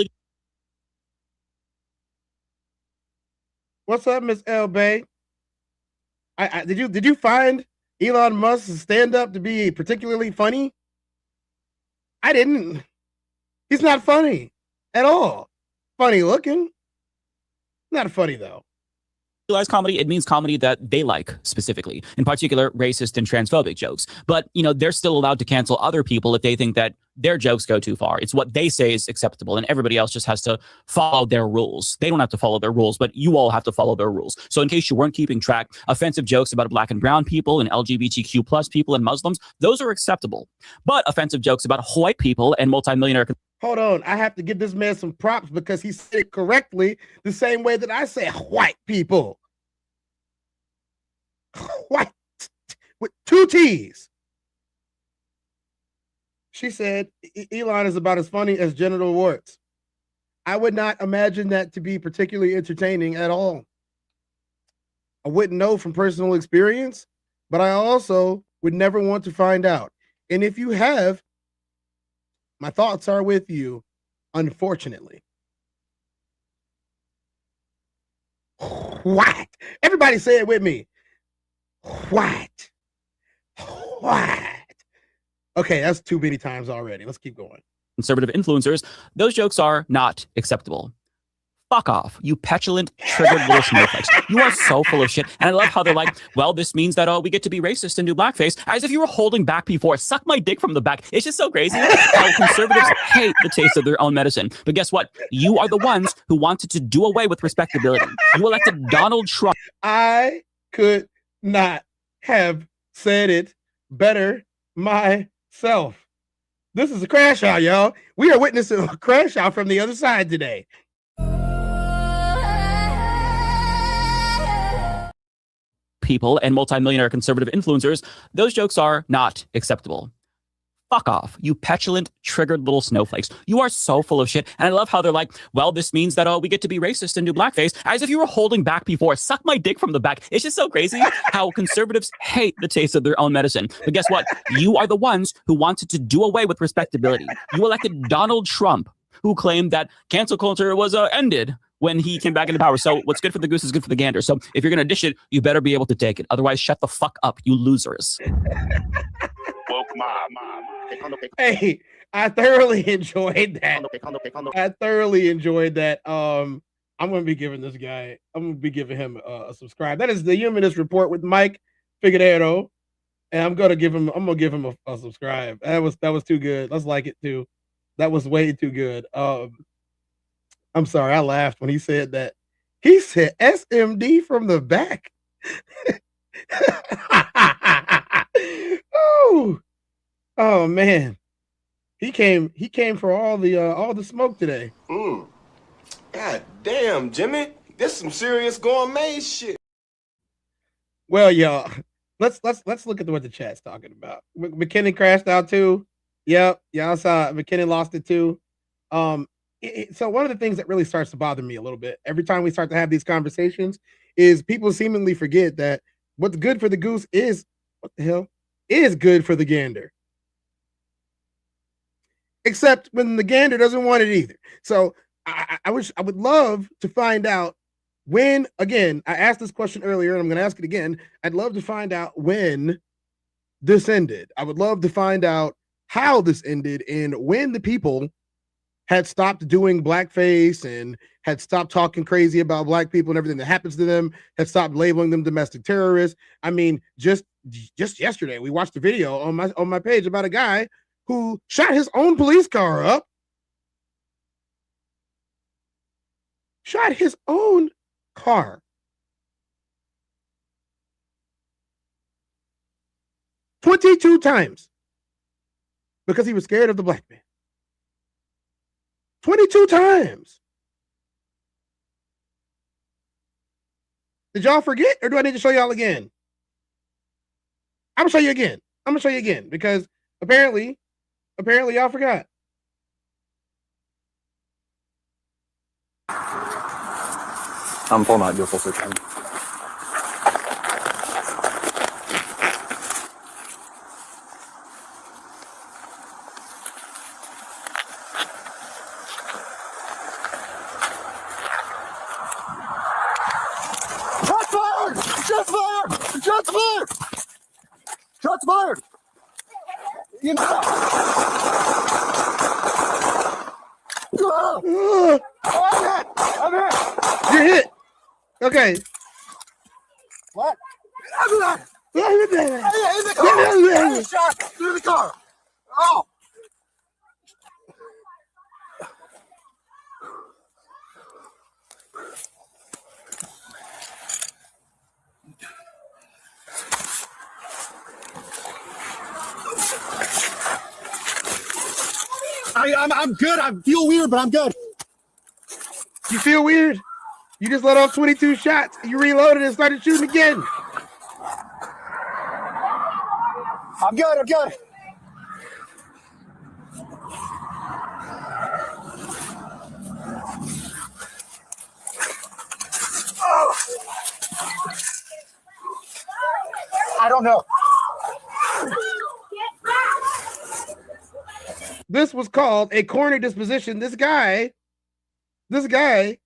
what's up, Miss L Bay? Did you find Elon Musk's stand-up to be particularly funny? I didn't. He's not funny at all. Funny looking. Not funny though. Comedy, it means comedy that they like specifically, in particular racist and transphobic jokes. But you know, they're still allowed to cancel other people if they think that their jokes go too far. It's what they say is acceptable, and everybody else just has to follow their rules. They don't have to follow their rules, but you all have to follow their rules. So in case you weren't keeping track, offensive jokes about black and brown people and LGBTQ plus people and Muslims, those are acceptable. But offensive jokes about white people and multimillionaire. Hold on, I have to give this man some props because he said it correctly the same way that I say white people. White with 2 T's. She said Elon is about as funny as genital warts. I would not imagine that to be particularly entertaining at all. I wouldn't know from personal experience. but I also would never want to find out. And if you have, my thoughts are with you, unfortunately. What? Everybody say it with me. What? What? Okay, that's too many times already. Let's keep going. Conservative influencers, those jokes are not acceptable. Fuck off, you petulant, triggered little snowflakes. You are so full of shit. And I love how they're like, well, this means that we get to be racist and do blackface, as if you were holding back before. Suck my dick from the back. It's just so crazy how conservatives hate the taste of their own medicine. But guess what? You are the ones who wanted to do away with respectability. You elected Donald Trump. I could not have said it better myself. This is a crash out, y'all. We are witnessing a crash out from the other side today. People and multimillionaire conservative influencers, those jokes are not acceptable. Fuck off, you petulant, triggered little snowflakes. You are so full of shit. And I love how they're like, well, this means that we get to be racist and do blackface, as if you were holding back before. Suck my dick from the back. It's just so crazy how conservatives hate the taste of their own medicine. But guess what? You are the ones who wanted to do away with respectability. You elected Donald Trump, who claimed that cancel culture was ended when he came back into power. So what's good for the goose is good for the gander. So if you're going to dish it, you better be able to take it. Otherwise, shut the fuck up, you losers. Hey, I thoroughly enjoyed that. I thoroughly enjoyed that. I'm going to be giving this guy, I'm going to be giving him a subscribe. That is the Humanist Report with Mike Figueredo. And I'm going to give him a subscribe. That was too good. Let's like it too. That was way too good. I'm sorry, I laughed when he said that. He said SMD from the back. Oh man. He came for all the smoke today. God damn, Jimmy. This some serious gourmet shit. Well, y'all, let's look at what the chat's talking about. McKinnon crashed out too. Yep, y'all saw McKinnon lost it too. So one of the things that really starts to bother me a little bit every time we start to have these conversations is people seemingly forget that what's good for the goose is good for the gander. Except when the gander doesn't want it either. So I would love to find out when, again, I asked this question earlier and I'm going to ask it again. I'd love to find out when this ended. I would love to find out how this ended and when the people had stopped doing blackface and had stopped talking crazy about black people and everything that happens to them, had stopped labeling them domestic terrorists. I mean, just yesterday, we watched a video on my page about a guy who shot his own police car up. Shot his own car. 22 times because he was scared of the black man. 22 times. Did y'all forget, or do I need to show y'all again? I'm gonna show you again. I'm gonna show you again because apparently y'all forgot. I'm pulling out, do a full search. Shots fired! Shots fired! Shots fired! You know. I'm hit! You're hit. Okay. What? In the car! Shot through the car! Oh! I'm good. I feel weird, but I'm good. You feel weird? You just let off 22 shots. You reloaded and started shooting again. I'm good. I'm good. I don't know. This was called a corner disposition. This guy, an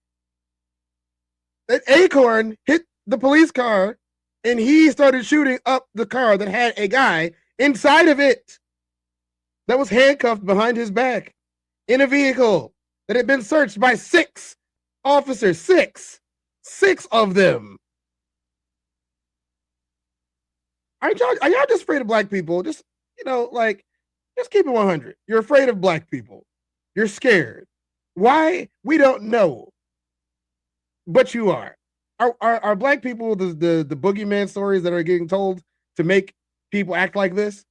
Acorn hit the police car and he started shooting up the car that had a guy inside of it that was handcuffed behind his back in a vehicle that had been searched by 6 officers. Six of them. Are y'all just afraid of black people? Just, just keep it 100. You're afraid of black people. You're scared. Why? We don't know. But you are. Are black people the boogeyman stories that are getting told to make people act like this?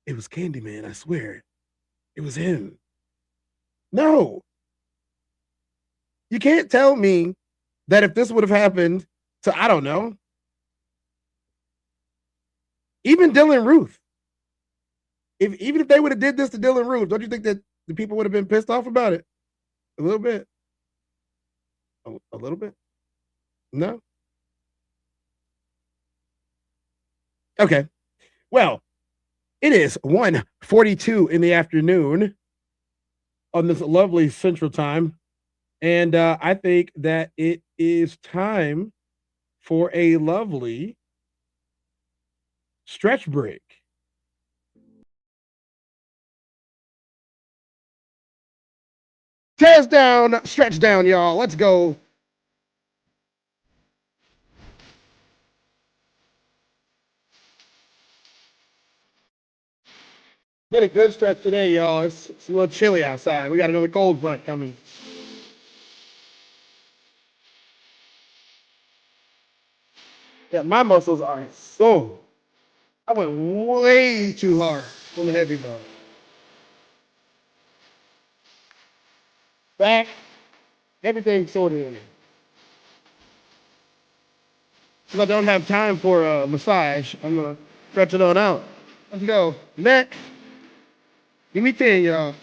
It was Candyman, I swear. It was him. No. You can't tell me that if this would have happened to, I don't know, even Dylan Ruth, even if they would have did this to Dylan Ruth, don't you think that the people would have been pissed off about it? A little bit. A little bit? No? Okay. Well, it is 1:42 in the afternoon on this lovely Central Time. And I think that it is time for a lovely stretch break. Tezdown, stretch down, y'all. Let's go. Get a good stretch today, y'all. It's a little chilly outside. We got another cold front coming. Yeah, my muscles are so. I went way too hard on the heavy bar. Back, everything's sorted in. If I don't have time for a massage, I'm gonna stretch it on out. Let's go. Neck. Give me 10, y'all.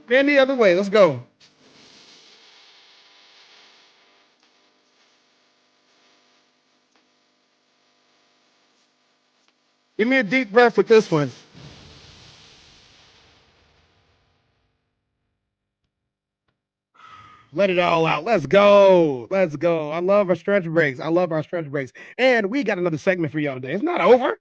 Bend the other way. Let's go. Give me a deep breath with this one. Let it all out. Let's go. Let's go. I love our stretch breaks. And we got another segment for y'all today. It's not over.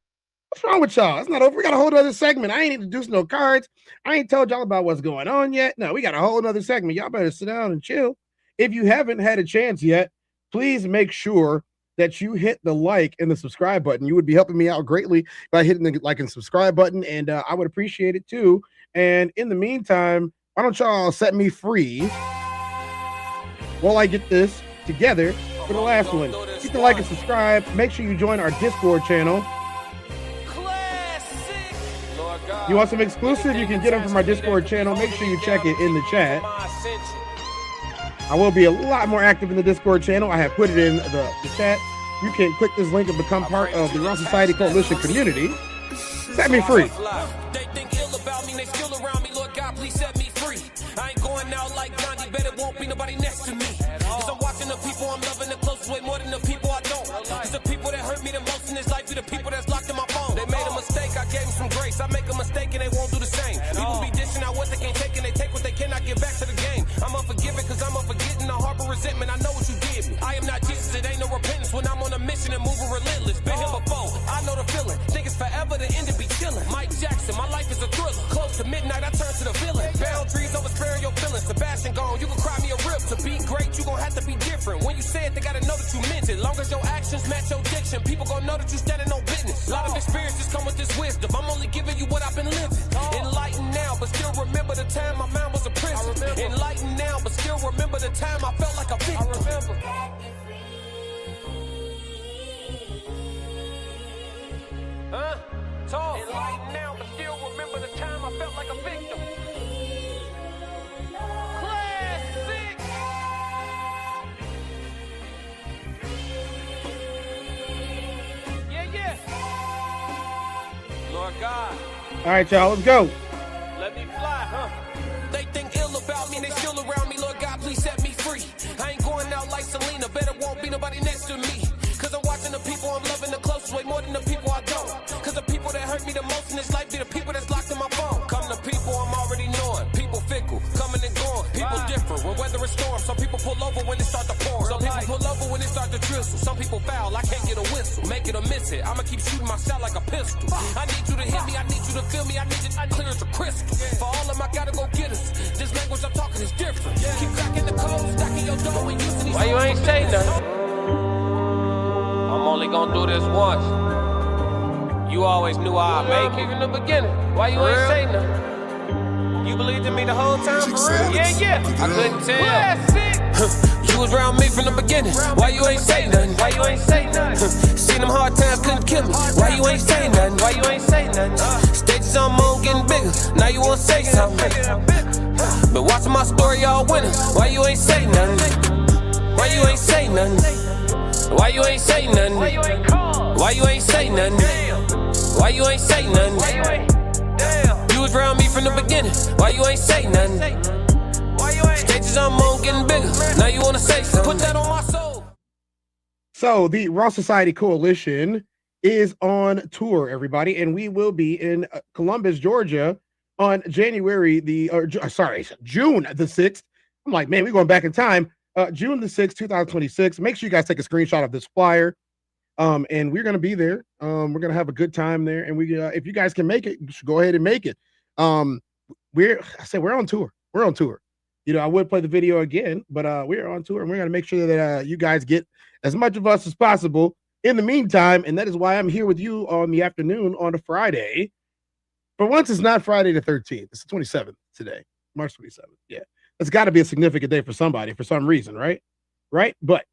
What's wrong with y'all? It's not over. We got a whole other segment. I ain't introduced no cards. I ain't told y'all about what's going on yet. No, we got a whole other segment. Y'all better sit down and chill. If you haven't had a chance yet, please make sure that you hit the like and the subscribe button. You would be helping me out greatly by hitting the like and subscribe button, and I would appreciate it too. And in the meantime, why don't y'all set me free while I get this together for the last one. Hit the like and subscribe. Make sure you join our Discord channel. You want some exclusive? You can get them from our Discord channel. Make sure you check it in the chat. I will be a lot more active in the Discord channel. I have put it in the chat. You can click this link and become part of the Raw Society Coalition community. Set me free. They think ill about me, they still around me. Lord God, please set me free. I ain't going out like Gandhi, bet it won't be nobody next to me. Cause I'm watching the people I'm loving the closest way more than the people I don't. Cause the people that hurt me the most in this life be the people that's locked in my phone. They made a mistake, I gave them some grace. I make a mistake and they won't do the same. People be dishing out what they can't take and they take what they cannot get back to the game. I'm unforgiving cause I'm unforgetting. I harbor resentment, I know what you did me. I am not Jesus, it ain't no repentance when I'm on a mission and moving relentless. Been here before, I know the feeling. Think it's forever, the end to be chilling. Mike Jackson, my life is a thriller. Close to midnight, I turn to the villain. Boundaries over sparing your feelings. Sebastian gone, you can cry me a rip. To be great, you gon' have to be different. When you say it, they gotta know that you meant it. Long as your actions match your diction, people gon' know that you standing on business. A lot of experiences come with this wisdom. I'm only giving you what I've been living. Enlightened now, but still remember the time my mind was a prison. Enlightened now, but still remember the time I felt like a victim. I remember. Huh? Talk. Enlightened now, but still remember the time I felt like a victim. Classic. Yeah. Lord God, All right, y'all, let's go. let me fly, huh? They think ill about me, they still around me. Lord God, please set me free. I ain't going out like Selena, better won't be nobody next to me. Cause I'm watching the people I'm loving the closest way more than the people I don't. Cause the people that hurt me the most in this life be the people that's locked in my phone. Come to people I'm already knowing. People fickle, coming and going. People different when weather is storm. Some people pull over when it start to pour. Some people pull over when it start to drizzle. Some people foul, I can't get a whistle. Make it or miss it, I'ma keep shooting my shot like a pistol. I need you to hit me, I need you to feel me, I need it clear as a crystal. For all of them, I gotta go get us. This language I'm talking is different. Keep cracking the code, stacking your dough and using these. Why you ain't saying nothing? I'm only gonna do this once. You always knew I'd make it in the beginning. Why you ain't say nothing? You believed in me the whole time, for real? Yeah. I couldn't tell. You was around me from the beginning. Why you ain't say nothing? Why you ain't say nothing? Seen them hard times couldn't kill me. Why you ain't say nothing? Why you ain't say nothing? Stages I'm on getting bigger. Now you wanna say something. But watching my story all winning. Why you ain't say nothing? Why you ain't say nothing? Why you ain't say nothing? Why you ain't call? Why you ain't say nothing? Why you ain't say nothing? Why you ain't? Damn. You was around me from the beginning. Why you ain't say nothing? Why you ain't? Stages I'm on getting bigger. Now you wanna say something? Put that on my soul. So the Raw Society Coalition is on tour, everybody, and we will be in Columbus, Georgia on June the 6th. I'm like, man, we're going back in time. June the 6th, 2026. Make sure you guys take a screenshot of this flyer. And we're going to be there. We're going to have a good time there. And we, if you guys can make it, you should go ahead and make it. We're on tour. We're on tour. You know, I would play the video again, but we're on tour and we're going to make sure that you guys get as much of us as possible in the meantime. And that is why I'm here with you on the afternoon on a Friday. For once, it's not Friday the 13th. It's the 27th today, March 27th. Yeah. It's got to be a significant day for somebody for some reason, right? Right? But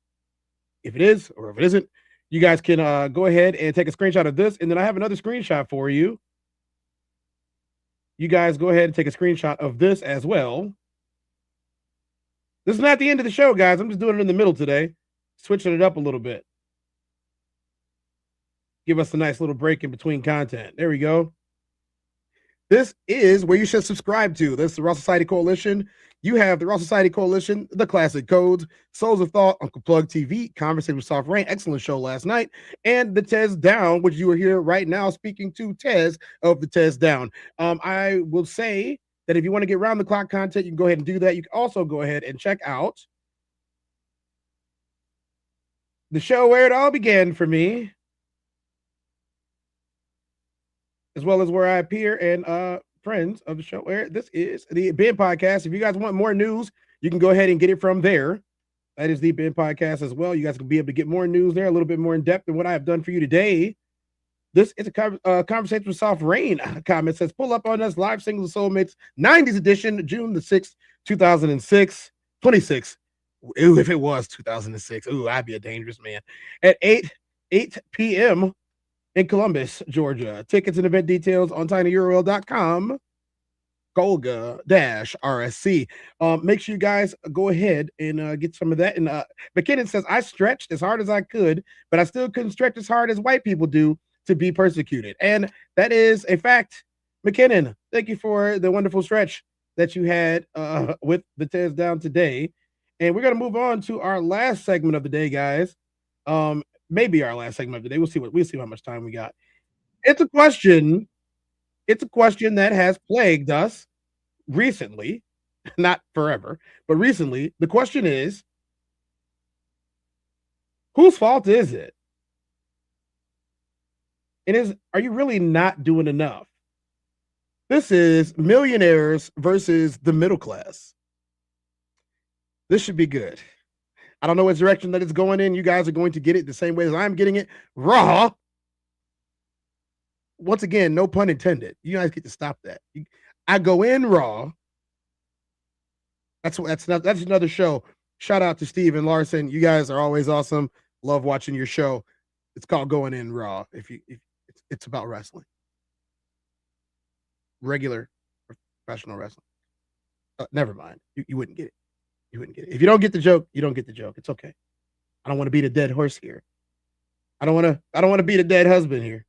if it is, or if it isn't, you guys can go ahead and take a screenshot of this. And then I have another screenshot for you. You guys go ahead and take a screenshot of this as well. This is not the end of the show, guys. I'm just doing it in the middle today, switching it up a little bit. Give us a nice little break in between content. There we go. This is where you should subscribe to. This is the Raw Society Coalition. You have the Raw Society Coalition, the Classic Codes, Souls of Thought, Uncle Plug TV, Conversation with Soft Rain, excellent show last night, and the Tezdown, which you are here right now speaking to Tez of the Tezdown. I will say that if you want to get round the clock content, you can go ahead and do that. You can also go ahead and check out the show where it all began for me, as well as where I appear and friends of the show. Where this is the Ben Podcast. If you guys want more news, you can go ahead and get it from there. That is the Ben Podcast as well. You guys can be able to get more news there, a little bit more in depth than what I have done for you today. This is a conversation with Soft Rain. Comment says, pull up on us live singles and soulmates 90s edition, June the 6th, 2006, 26. Ooh, if it was 2006, ooh, I'd be a dangerous man. At 8 p.m. in Columbus, Georgia. Tickets and event details on tinyurl.com. Golga-RSC. Make sure you guys go ahead and get some of that. And McKinnon says, I stretched as hard as I could, but I still couldn't stretch as hard as white people do to be persecuted. And that is a fact. McKinnon, thank you for the wonderful stretch that you had with the Tezdown today. And we're going to move on to our last segment of the day, guys. Maybe our last segment of the day. We'll see how much time we got. It's a question that has plagued us recently, not forever, but recently. The question is, whose fault is it? Are you really not doing enough? This is Millionaires versus the middle class. This should be good. I don't know what direction that it's going in. You guys are going to get it the same way as I'm getting it. Raw. Once again, no pun intended. You guys get to stop that. I go in raw. That's another show. Shout out to Steve and Larson. You guys are always awesome. Love watching your show. It's called Going In Raw. It's about wrestling. Regular professional wrestling. Never mind. You wouldn't get it. You wouldn't get it. If you don't get the joke, you don't get the joke. It's okay. I don't want to beat a dead horse here. I don't want to beat a dead husband here.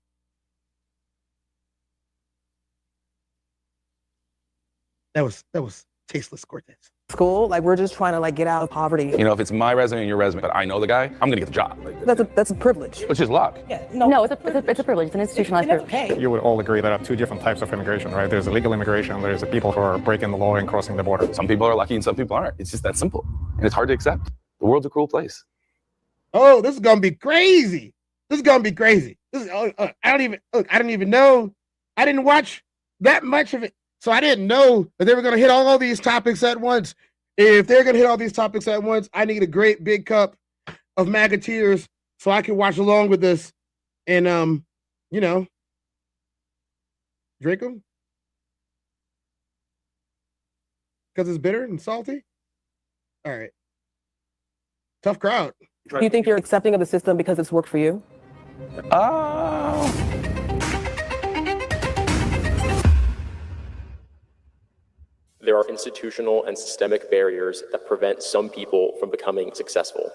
That was tasteless, Cortez. School, like we're just trying to like get out of poverty. You know, if it's my resume and your resume, but I know the guy, I'm gonna get the job. Like, That's a privilege. which is luck. Yeah, No, it's a privilege. It's an institutionalized privilege. You would all agree that I have two different types of immigration, right? There's illegal immigration, there's the people who are breaking the law and crossing the border. Some people are lucky and some people aren't. It's just that simple. And it's hard to accept. The world's a cruel place. Oh, this is gonna be crazy. This is gonna be crazy. This is, I didn't even know. I didn't watch that much of it, so I didn't know that they were gonna hit all these topics at once. If they're gonna hit all these topics at once, I need a great big cup of MAGA tears so I can watch along with this and you know, drink them because it's bitter and salty. All right, tough crowd. Do you think you're accepting of the system because it's worked for you? There are institutional and systemic barriers that prevent some people from becoming successful.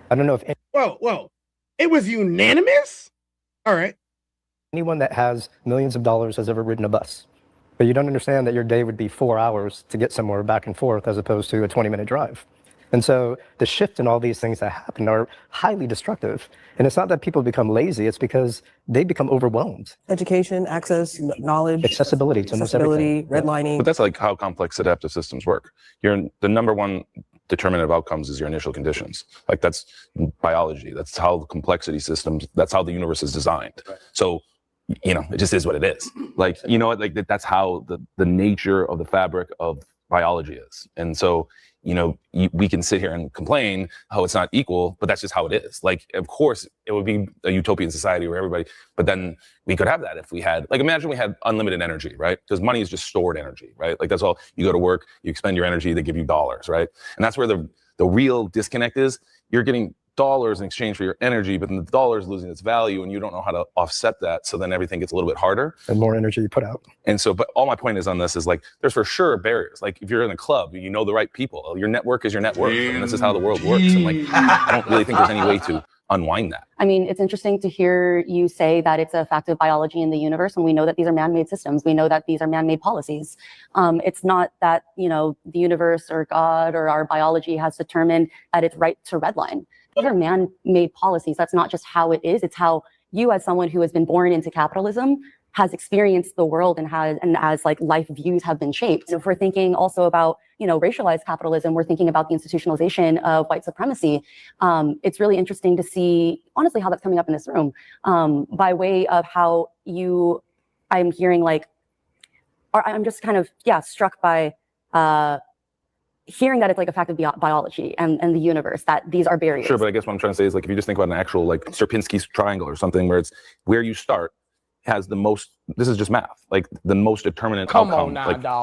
I don't know if Whoa. It was unanimous? All right. anyone that has millions of dollars has ever ridden a bus. But you don't understand that your day would be 4 hours to get somewhere back and forth as opposed to a 20-minute drive. And so the shift in all these things that happen are highly destructive. And it's not that people become lazy, it's because they become overwhelmed. Education, access, knowledge, accessibility to almost everything. redlining. But that's like how complex adaptive systems work. The number one determinant of outcomes is your initial conditions. Like that's biology. That's how the complexity systems, that's how the universe is designed. So, you know, it just is what it is. Like, you know, like that's how the nature of the fabric of biology is. And so, you know, we can sit here and complain how it's not equal, but that's just how it is. Like, of course, it would be a utopian society where everybody, but then we could have that if we had, like, imagine we had unlimited energy, right? Because money is just stored energy, right? Like, that's all. You go to work, you expend your energy, they give you dollars, right? And that's where the real disconnect is. You're getting dollars in exchange for your energy, but then the dollar is losing its value and you don't know how to offset that. So then everything gets a little bit harder. And more energy you put out. And so, but all my point is on this is like, there's for sure barriers. Like if you're in a club, you know the right people, your network is your network. And this is how the world works. And like, I don't really think there's any way to unwind that. I mean, it's interesting to hear you say that it's a fact of biology in the universe, and we know that these are man-made systems. We know that these are man-made policies. It's not that, you know, the universe or God or our biology has determined that it's right to redline. These are man-made policies. That's not just how it is. It's how you, as someone who has been born into capitalism, has experienced the world and as like life views have been shaped. So if we're thinking also about, you know, racialized capitalism, we're thinking about the institutionalization of white supremacy. It's really interesting to see, honestly, how that's coming up in this room by way of how I'm hearing like, or I'm just kind of, struck by hearing that it's like a fact of biology and the universe, that these are barriers. Sure, but I guess what I'm trying to say is like, if you just think about an actual like Sierpinski's triangle or something where it's where you start has the most, this is just math, like the most determinant outcome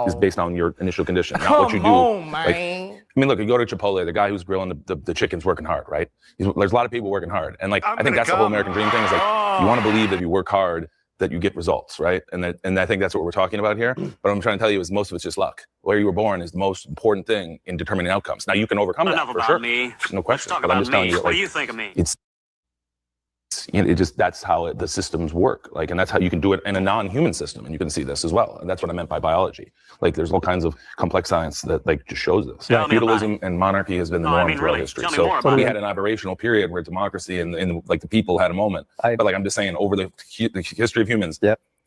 is based on your initial condition, not what you do. Man. Like, I mean, look, you go to Chipotle, the guy who's grilling the chicken's working hard, right? There's a lot of people working hard. And like, I think that's the whole American dream thing is like, you want to believe that if you work hard, that you get results, right? And I think that's what we're talking about here. But what I'm trying to tell you is most of it's just luck. Where you were born is the most important thing in determining outcomes. Now you can overcome that for sure. No question. But I'm just telling you, like, what do you think of me? It's you know, it just, that's how the systems work. Like, and that's how you can do it in a non-human system. And you can see this as well. And that's what I meant by biology. Like, there's all kinds of complex science that like just shows this. Yeah. Feudalism and monarchy has been the norm throughout history. So we had an aberrational period where democracy and like the people had a moment. But like, I'm just saying, over the history of humans,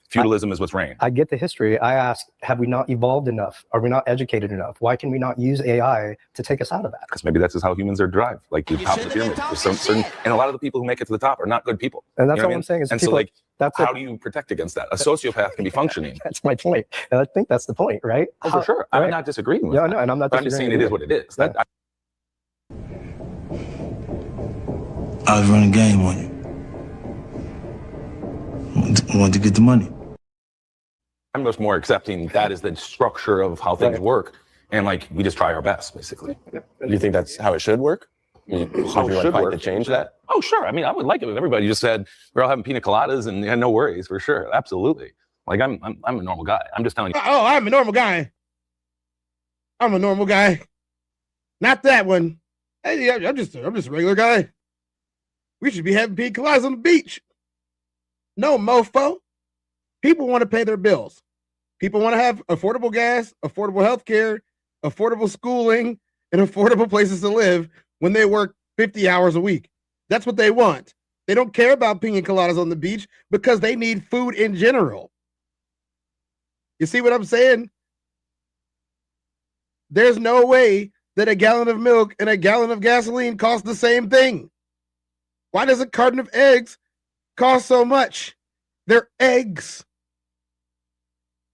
feudalism is what's reigned. I get the history. I ask, have we not evolved enough? Are we not educated enough? Why can we not use AI to take us out of that? Because maybe that's just how humans are derived, like the top of the pyramid. And a lot of the people who make it to the top are not good people. And that's all I'm saying is and people, so like, how do you protect against that? A sociopath can be functioning. That's my point. And I think that's the point, right? Oh, for sure. I'm not disagreeing with that. No, and I'm not but I'm just saying it is what it is. I was running game on you. Wanted to get the money. I'm just more accepting that is the structure of how things work. And like, we just try our best, basically. Do you think that's how it should work? How it should work to change that? Oh, sure. I mean, I would like it if everybody just said, we're all having pina coladas and had no worries, for sure. Absolutely. Like, I'm a normal guy. I'm just telling you. Oh, I'm a normal guy. I'm a normal guy. Not that one. Hey, I'm just a regular guy. We should be having pina coladas on the beach. No mofo. People want to pay their bills. People want to have affordable gas, affordable health care, affordable schooling, and affordable places to live when they work 50 hours a week. That's what they want. They don't care about pina coladas on the beach because they need food in general. You see what I'm saying? There's no way that a gallon of milk and a gallon of gasoline cost the same thing. Why does a carton of eggs cost so much? They're eggs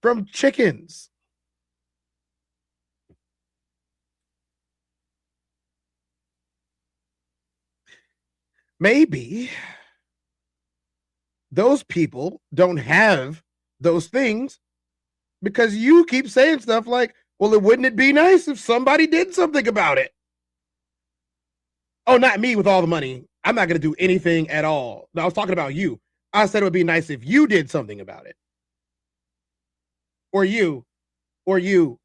from chickens. Maybe those people don't have those things because you keep saying stuff like, well, wouldn't it be nice if somebody did something about it? Oh, not me with all the money. I'm not going to do anything at all. No, I was talking about you. I said it would be nice if you did something about it. Or you. You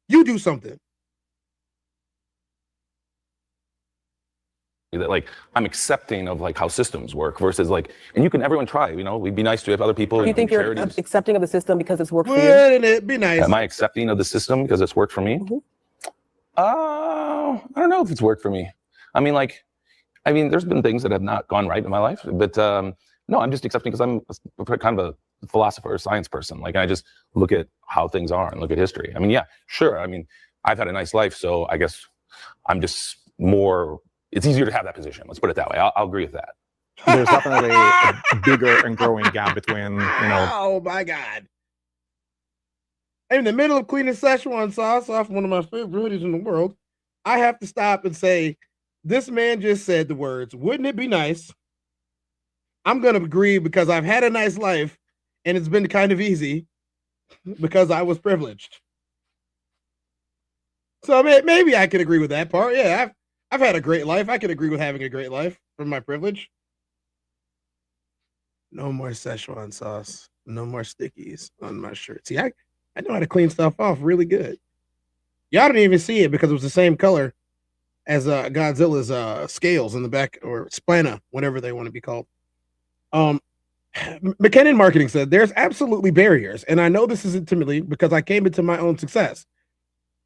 do something. That like I'm accepting of like how systems work versus like, and everyone try, we'd be nice to have other people. Do you think you're accepting of the system because it's worked for you? Wouldn't it be nice? Am I accepting of the system because it's worked for me? I don't know if it's worked for me. I mean, there's been things that have not gone right in my life, but no, I'm just accepting because I'm kind of a philosopher or science person. Like I just look at how things are and look at history. I mean, yeah, sure. I mean, I've had a nice life, so I guess I'm just more. It's easier to have that position. Let's put it that way. I'll agree with that. There's definitely a bigger and growing gap between, Oh my God. In the middle of cleaning Szechuan sauce off one of my favorite hoodies in the world, I have to stop and say, this man just said the words, wouldn't it be nice? I'm going to agree because I've had a nice life and it's been kind of easy because I was privileged. So maybe I can agree with that part. Yeah, I've had a great life. I can agree with having a great life from my privilege. No more Szechuan sauce. No more stickies on my shirt. See, I know how to clean stuff off really good. Y'all didn't even see it because it was the same color as Godzilla's scales in the back, or splana, whatever they want to be called. McKinnon Marketing said, there's absolutely barriers. And I know this is intimately because I came into my own success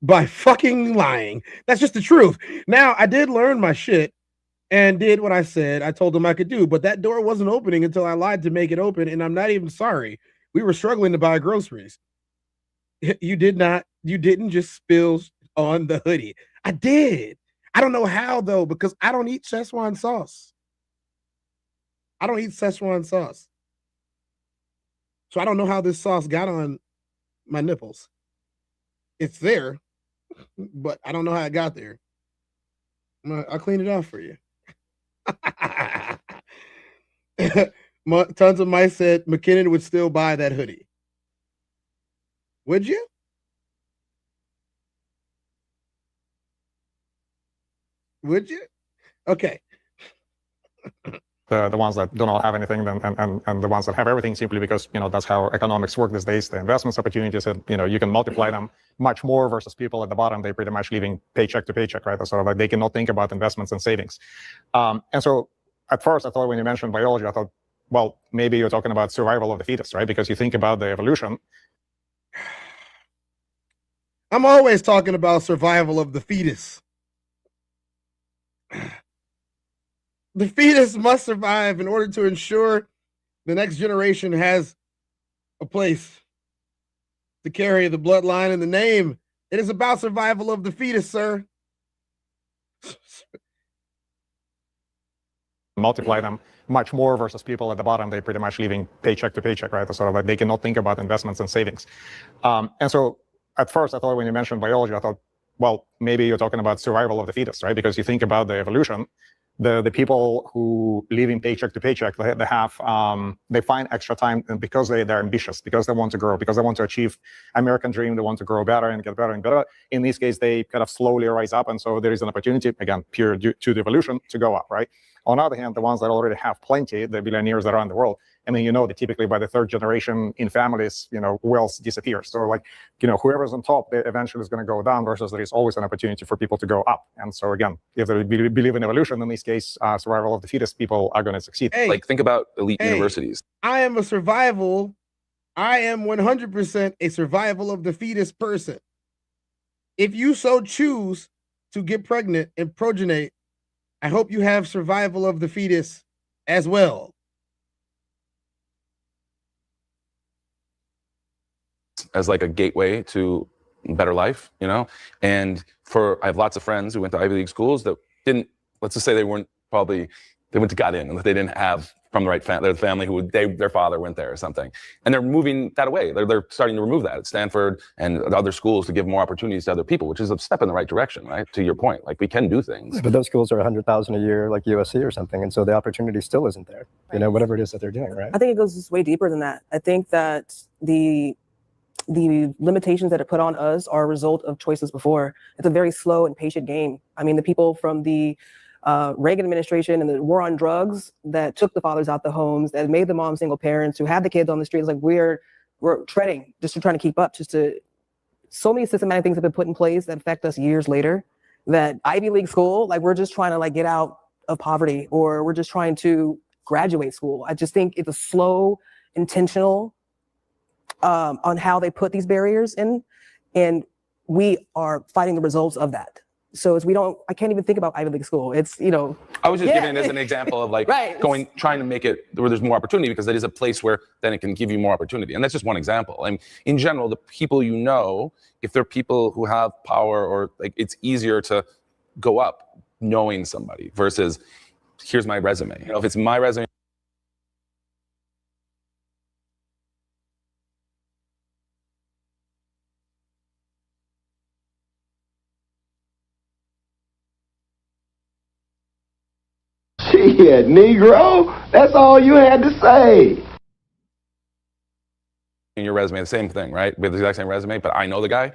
by fucking lying. That's just the truth. Now, I did learn my shit and did what I said I told them I could do, but that door wasn't opening until I lied to make it open, and I'm not even sorry. We were struggling to buy groceries. You didn't just spill on the hoodie. I did. I don't know how, though, because I don't eat Szechuan sauce. I don't eat Szechuan sauce. So I don't know how this sauce got on my nipples. It's there, but I don't know how it got there. I'll clean it off for you. Tons of mice said McKinnon would still buy that hoodie. Would you? Would you? Okay. The ones that do not have anything and the ones that have everything, simply because that's how economics work these days. The investments opportunities, and you can multiply them much more versus people at the bottom. They pretty much living paycheck to paycheck, right? Sort of like they cannot think about investments and savings. And so at first I thought when you mentioned biology, I thought, well, maybe you're talking about survival of the fittest, right? Because you think about the evolution. I'm always talking about survival of the fetus. The fetus must survive in order to ensure the next generation has a place to carry the bloodline and the name. It is about survival of the fetus, sir. Multiply them much more versus people at the bottom. They pretty much living paycheck to paycheck, right? Sort of like they cannot think about investments and savings. And so at first I thought when you mentioned biology, I thought, well, maybe you're talking about survival of the fetus, right? Because you think about the evolution. The people who live in paycheck to paycheck, they find extra time, and because they're ambitious, because they want to grow, because they want to achieve American dream, they want to grow better and get better and better. In this case, they kind of slowly rise up, and so there is an opportunity, again, pure due to the evolution, to go up, right? On the other hand, the ones that already have plenty, the billionaires that are in the world, I mean, you know that typically by the third generation in families, wealth disappears. So like, whoever's on top, they eventually is going to go down versus there is always an opportunity for people to go up. And so again, if they believe in evolution, in this case, survival of the fittest, people are going to succeed. Hey, Like think about elite universities. I am 100% a survival of the fetus person. If you so choose to get pregnant and progenate, I hope you have survival of the fetus as well. As like a gateway to better life, and I have lots of friends who went to Ivy League schools that didn't, let's just say they went to got in, and they didn't have from the right family who their father went there or something, and they're moving that away. They're starting to remove that at Stanford and other schools to give more opportunities to other people, which is a step in the right direction, right? To your point, like we can do things. But those schools are 100,000 a year, like USC or something, and so the opportunity still isn't there. Whatever it is that they're doing, right? I think it goes way deeper than that. I think that the limitations that are put on us are a result of choices before. It's a very slow and patient game. I mean, the people from the Reagan administration and the war on drugs that took the fathers out the homes, that made the moms single parents, who had the kids on the streets, like we're treading just to trying to keep up. So many systematic things have been put in place that affect us years later. That Ivy League school, like we're just trying to get out of poverty, or we're just trying to graduate school. I just think it's a slow, intentional on how they put these barriers in, and we are fighting the results of that. So I can't even think about Ivy League school. It's, I was just giving it as an example of right. trying to make it where there's more opportunity, because that is a place where then it can give you more opportunity. And that's just one example. And in general, the people if they're people who have power, or it's easier to go up knowing somebody versus here's my resume. If it's my resume, Shit, Negro, that's all you had to say. in your resume, the same thing, right? We have the exact same resume, but I know the guy,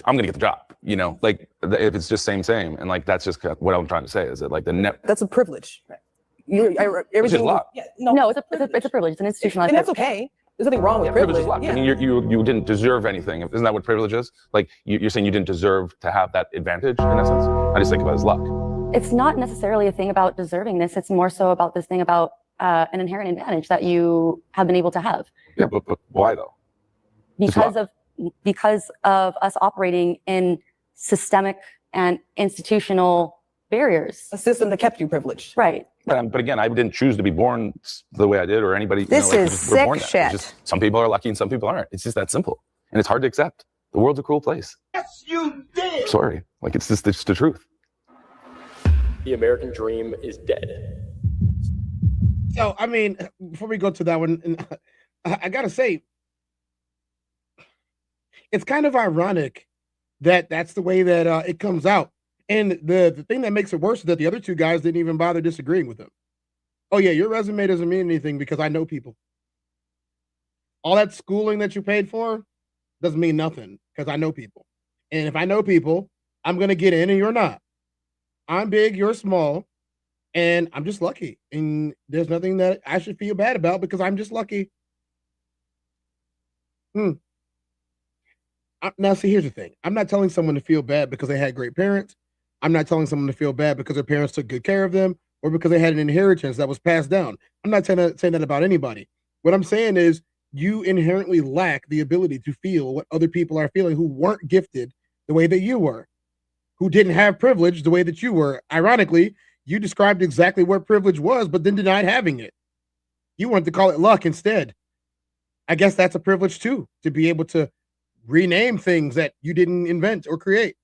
I'm gonna get the job, if it's just same, and that's just what I'm trying to say, is that that's a privilege. It's just luck. No, it's a privilege. It's an institutionalized and that's privilege. okay. There's nothing wrong with privilege. Privilege is luck. Yeah. I mean, you didn't deserve anything. Isn't that what privilege is? Like you're saying you didn't deserve to have that advantage in essence? I just think about it as luck. It's not necessarily a thing about deserving this. It's more so about this thing about an inherent advantage that you have been able to have. Yeah, but why though? Because of us operating in systemic and institutional barriers. A system that kept you privileged. Right. But again, I didn't choose to be born the way I did, or anybody. This is we're born sick that. shit. Just, some people are lucky and some people aren't. It's just that simple, and it's hard to accept. The world's a cruel place. Yes, you did. Sorry, it's just the truth. The American dream is dead. So, I mean, before we go to that one, I gotta say, it's kind of ironic that that's the way that it comes out. And the thing that makes it worse is that the other two guys didn't even bother disagreeing with him. Oh yeah, your resume doesn't mean anything because I know people. All that schooling that you paid for doesn't mean nothing because I know people. And if I know people, I'm going to get in and you're not. I'm big, you're small, and I'm just lucky. And there's nothing that I should feel bad about because I'm just lucky. Now, see, here's the thing. I'm not telling someone to feel bad because they had great parents. I'm not telling someone to feel bad because their parents took good care of them or because they had an inheritance that was passed down. I'm not saying that about anybody. What I'm saying is you inherently lack the ability to feel what other people are feeling who weren't gifted the way that you were, who didn't have privilege the way that you were. Ironically, you described exactly what privilege was, but then denied having it. You wanted to call it luck instead. I guess that's a privilege too, to be able to rename things that you didn't invent or create.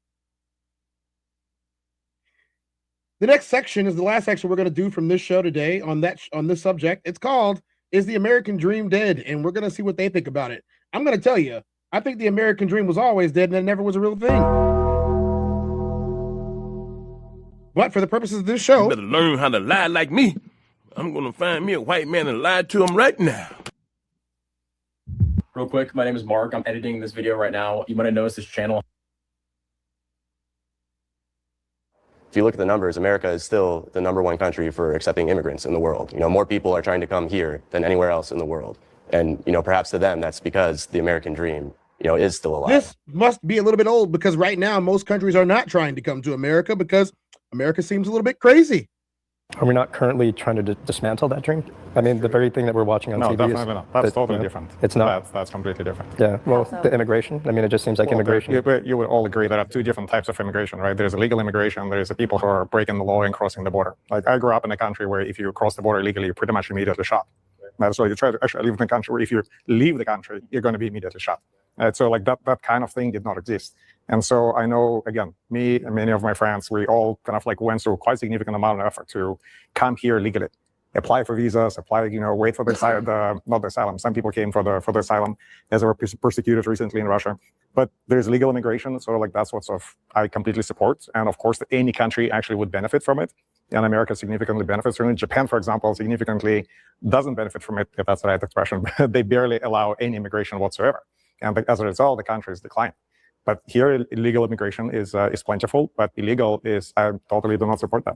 The next section is the last section we're going to do from this show today on this subject. It's called "Is the American Dream Dead?" And we're going to see what they think about it. I'm going to tell you, I think the American dream was always dead and it never was a real thing. But for the purposes of this show, you better learn how to lie like me. I'm going to find me a white man and lie to him right now. Real quick, my name is Mark. I'm editing this video right now. You might have noticed this channel. if you look at the numbers, America is still the #1 country for accepting immigrants in the world. You know, more people are trying to come here than anywhere else in the world. And, you know, perhaps to them, that's because the American dream, you know, is still alive. This must be a little bit old because right now most countries are not trying to come to America because America seems a little bit crazy. Are we not currently trying to dismantle that dream? I mean, the very thing that we're watching on No, TV definitely not. That's totally you know, different. It's not. That's completely different. Yeah. Well, the immigration. I mean, it just seems like immigration. You would all agree there are two different types of immigration, right? There's illegal immigration. There's the people who are breaking the law and crossing the border. Like I grew up in a country where if you cross the border illegally, you're pretty much immediately shot. So you try to actually live in a country where if you leave the country, you're going to be immediately shot. So like that kind of thing did not exist. And so I know, again, me and many of my friends, we all kind of like went through quite significant amount of effort to come here legally, apply for visas, wait for not the asylum. Some people came for the asylum as they were persecuted recently in Russia. But there's legal immigration, so like that's what sort of I completely support. And of course, any country actually would benefit from it. And America significantly benefits from it. Japan, for example, significantly doesn't benefit from it, if that's the right expression. They barely allow any immigration whatsoever. And as a result, the country is declining. But here, illegal immigration is plentiful, but illegal is, I totally do not support that.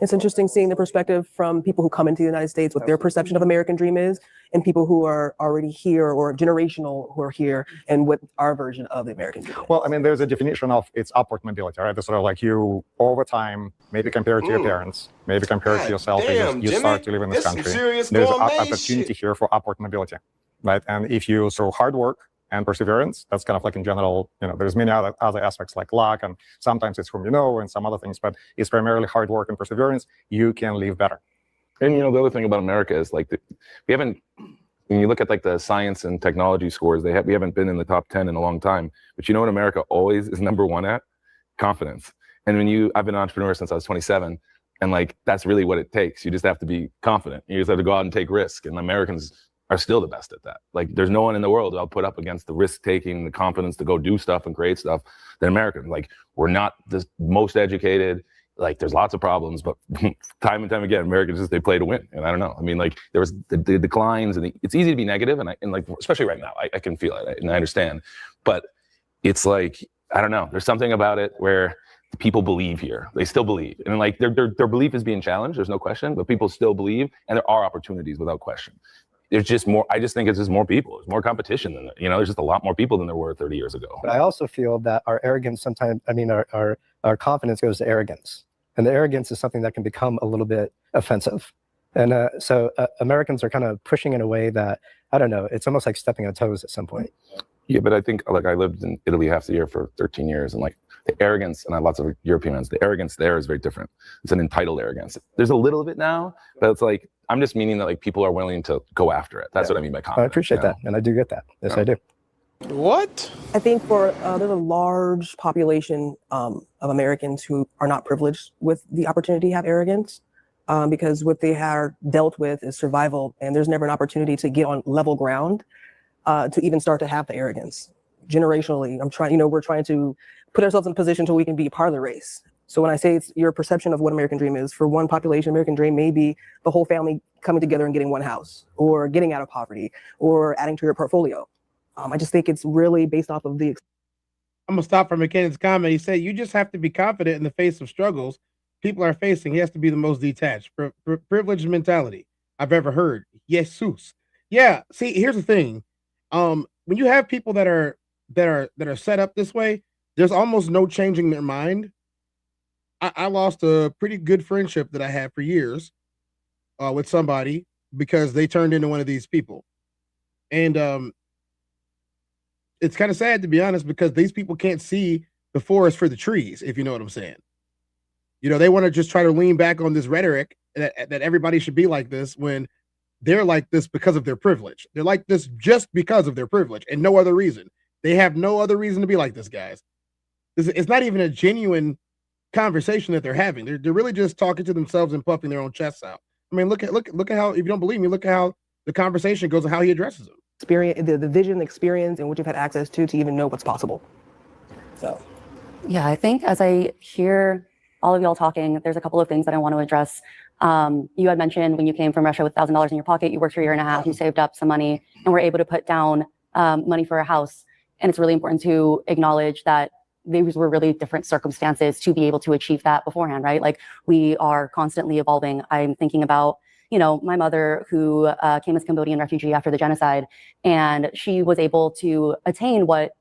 It's interesting seeing the perspective from people who come into the United States, what their perception of American dream is, and people who are already here or generational who are here, and what our version of the American dream is. Well, I mean, there's a definition of its upward mobility, right? It's sort of like you, over time, maybe compared to your parents, maybe compared to yourself, you start to live in this country. There's an opportunity here for upward mobility, right? And if you, through hard work and perseverance, that's kind of like in general, there's many other aspects like luck, and sometimes it's whom you know and some other things, but it's primarily hard work and perseverance. You can live better. And the other thing about America is like we haven't, when you look at like the science and technology scores, we haven't been in the top 10 in a long time. But you know what America always is #1 at? Confidence. And I've been an entrepreneur since I was 27, and like that's really what it takes. You just have to be confident. You just have to go out and take risks. And Americans are still the best at that. Like there's no one in the world that'll put up against the risk taking, the confidence to go do stuff and create stuff than Americans. Like we're not the most educated. Like there's lots of problems, but time and time again, Americans they play to win. And I don't know. I mean, like there was the declines, and it's easy to be negative, and like especially right now, I can feel it and I understand. But it's like I don't know. There's something about it where people believe here. They still believe, and like their belief is being challenged. There's no question, but people still believe, and there are opportunities without question. There's just more. I just think it's just more people. There's more competition than there's just a lot more people than there were 30 years ago. But I also feel that our arrogance sometimes, our confidence goes to arrogance. And the arrogance is something that can become a little bit offensive. And so Americans are kind of pushing in a way that, I don't know, it's almost like stepping on toes at some point. Yeah, but I think like I lived in Italy half the year for 13 years, and like the arrogance, and I have lots of European friends, the arrogance there is very different. It's an entitled arrogance. There's a little of it now, but it's like, I'm just meaning that like people are willing to go after it. That's what I mean by confidence. I appreciate that, and I do get that. Yes, I do. What? I think there's a large population of Americans who are not privileged with the opportunity to have arrogance, because what they are dealt with is survival, and there's never an opportunity to get on level ground to even start to have the arrogance. Generationally, we're trying to put ourselves in a position so we can be a part of the race. So when I say it's your perception of what American dream is, for one population, American dream may be the whole family coming together and getting one house, or getting out of poverty, or adding to your portfolio. I just think it's really based off of the. I'm gonna stop for McKinnon's comment. He said, "You just have to be confident in the face of struggles people are facing. He has to be the most detached, privileged mentality I've ever heard." Jesus. Yeah. See, here's the thing. When you have people that are set up this way, there's almost no changing their mind. I lost a pretty good friendship that I had for years with somebody because they turned into one of these people. And it's kind of sad, to be honest, because these people can't see the forest for the trees, if you know what I'm saying. They want to just try to lean back on this rhetoric that everybody should be like this when they're like this because of their privilege. They're like this just because of their privilege and no other reason. They have no other reason to be like this, guys. It's not even a genuine conversation that they're having. They're really just talking to themselves and puffing their own chests out. I mean, look at how, if you don't believe me, look at how the conversation goes and how he addresses them. Experience, the vision, the experience in which you've had access to even know what's possible. So, yeah, I think as I hear all of y'all talking, there's a couple of things that I want to address. You had mentioned when you came from Russia with $1,000 in your pocket, you worked for a year and a half, you saved up some money, and were able to put down money for a house. And it's really important to acknowledge that these were really different circumstances to be able to achieve that beforehand, right? Like we are constantly evolving. I'm thinking about, you know, my mother who came as a Cambodian refugee after the genocide, and she was able to attain what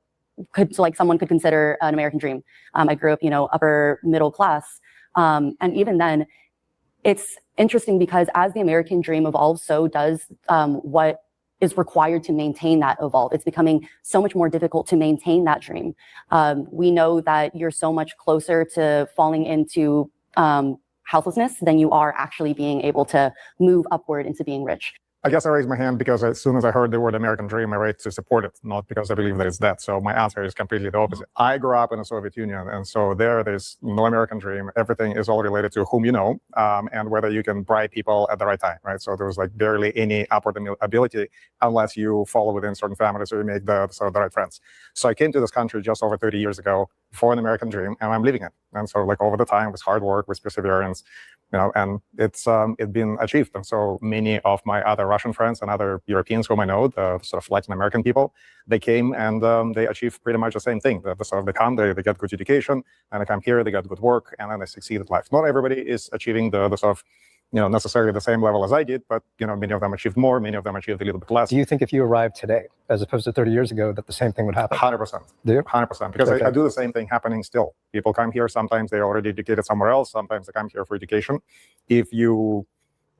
someone could consider an American dream. I grew up, you know, upper middle class. And even then, it's interesting because as the American dream evolves, so does what is required to maintain that evolve. It's becoming so much more difficult to maintain that dream. We know that you're so much closer to falling into houselessness than you are actually being able to move upward into being rich. I guess I raised my hand because as soon as I heard the word American dream, I raised to support it, not because I believe that it's that. So my answer is completely the opposite. I grew up in the Soviet Union, and so there's no American dream. Everything is all related to whom you know, and whether you can bribe people at the right time, right? So there was like barely any upward ability unless you fall within certain families or you make the right friends. So I came to this country just over 30 years ago for an American dream, and I'm living it. And so like over the time with hard work, with perseverance, you know, and it's been achieved. And so many of my other Russian friends and other Europeans whom I know, the sort of Latin American people, they came and they achieved pretty much the same thing. They come, they get good education, and they come here, they get good work, and then they succeed at life. Not everybody is achieving the sort of, you know, necessarily the same level as I did, but, you know, many of them achieved more, many of them achieved a little bit less. Do you think if you arrived today, as opposed to 30 years ago, that the same thing would happen? 100%. Do you? 100%. Because I do the same thing happening still. People come here, sometimes they're already educated somewhere else, sometimes they come here for education. If you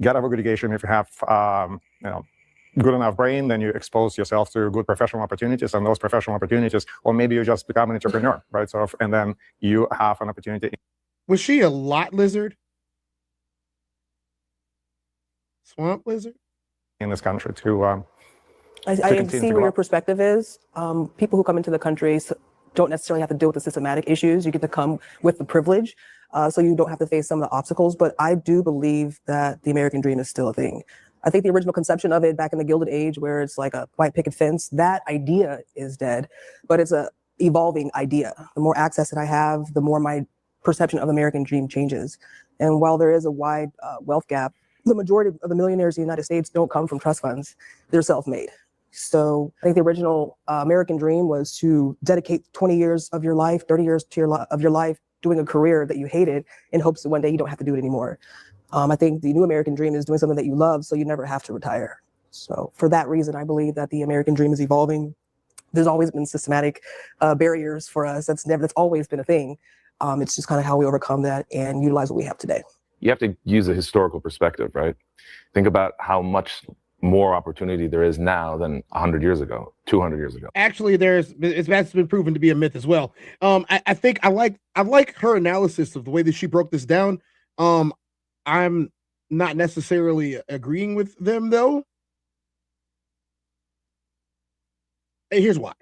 get a good education, if you have, you know, good enough brain, then you expose yourself to good professional opportunities, and those professional opportunities, or maybe you just become an entrepreneur, right? So, and then you have an opportunity. Was she a lot lizard? Swamp lizard? In this country to I see where your perspective is. People who come into the country don't necessarily have to deal with the systematic issues. You get to come with the privilege, so you don't have to face some of the obstacles. But I do believe that the American dream is still a thing. I think the original conception of it back in the Gilded Age, where it's like a white picket fence, that idea is dead, but it's a evolving idea. The more access that I have, the more my perception of American dream changes. And while there is a wide wealth gap, the majority of the millionaires in the United States don't come from trust funds. They're self-made. So I think the original American dream was to dedicate 20 years of your life, 30 years of your life doing a career that you hated in hopes that one day you don't have to do it anymore. I think the new American dream is doing something that you love so you never have to retire. So for that reason, I believe that the American dream is evolving. There's always been systematic barriers for us. That's always been a thing. It's just kind of how we overcome that and utilize what we have today. You have to use a historical perspective, right? Think about how much more opportunity there is now than 100 years ago, 200 years ago. Actually, that's been proven to be a myth as well. I think I like her analysis of the way that she broke this down. I'm not necessarily agreeing with them though. And here's why.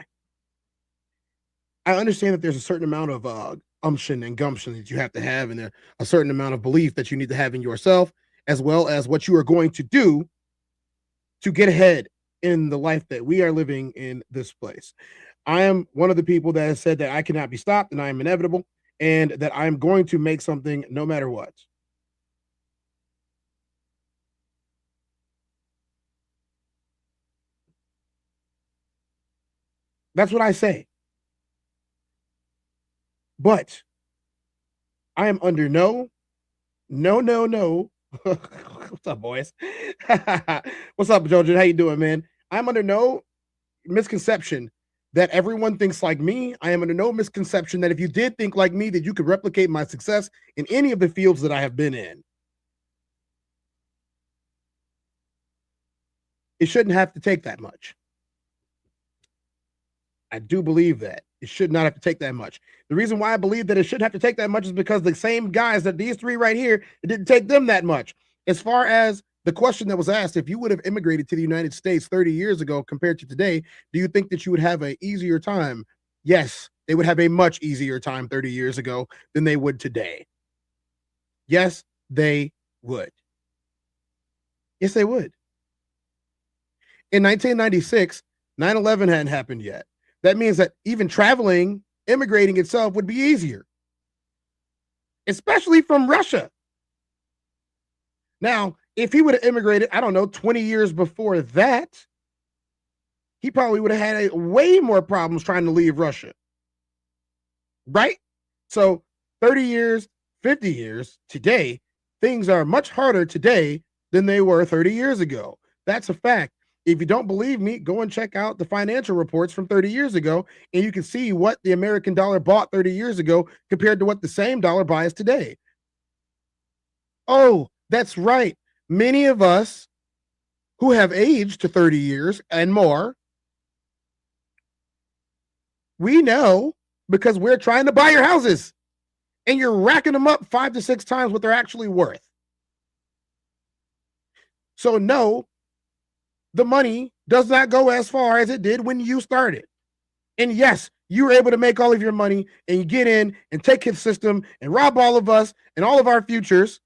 I understand that there's a certain amount of umption and gumption that you have to have, and a certain amount of belief that you need to have in yourself, as well as what you are going to do to get ahead in the life that we are living in this place. I am one of the people that has said that I cannot be stopped and I am inevitable, and that I'm going to make something no matter what. That's what I say. But I am under no. What's up, boys? What's up, Jojo? How you doing, man? I'm under no misconception that everyone thinks like me. I am under no misconception that if you did think like me, that you could replicate my success in any of the fields that I have been in. It shouldn't have to take that much. I do believe that. It should not have to take that much. The reason why I believe that it shouldn't have to take that much is because the same guys that these three right here, it didn't take them that much. As far as the question that was asked, if you would have immigrated to the United States 30 years ago compared to today, do you think that you would have an easier time? Yes, they would have a much easier time 30 years ago than they would today. Yes, they would. Yes, they would. In 1996, 9/11 hadn't happened yet. That means that even traveling, immigrating itself would be easier, especially from Russia. Now, if he would have immigrated, I don't know, 20 years before that, he probably would have had way more problems trying to leave Russia. right? So 30 years, 50 years today, things are much harder today than they were 30 years ago. That's a fact. If you don't believe me, go and check out the financial reports from 30 years ago, and you can see what the American dollar bought 30 years ago compared to what the same dollar buys today. Oh, that's right. Many of us who have aged to 30 years and more, we know because we're trying to buy your houses, and you're racking them up 5 to 6 times what they're actually worth. So no, the money does not go as far as it did when you started. And yes, you were able to make all of your money and you get in and take his system and rob all of us and all of our futures.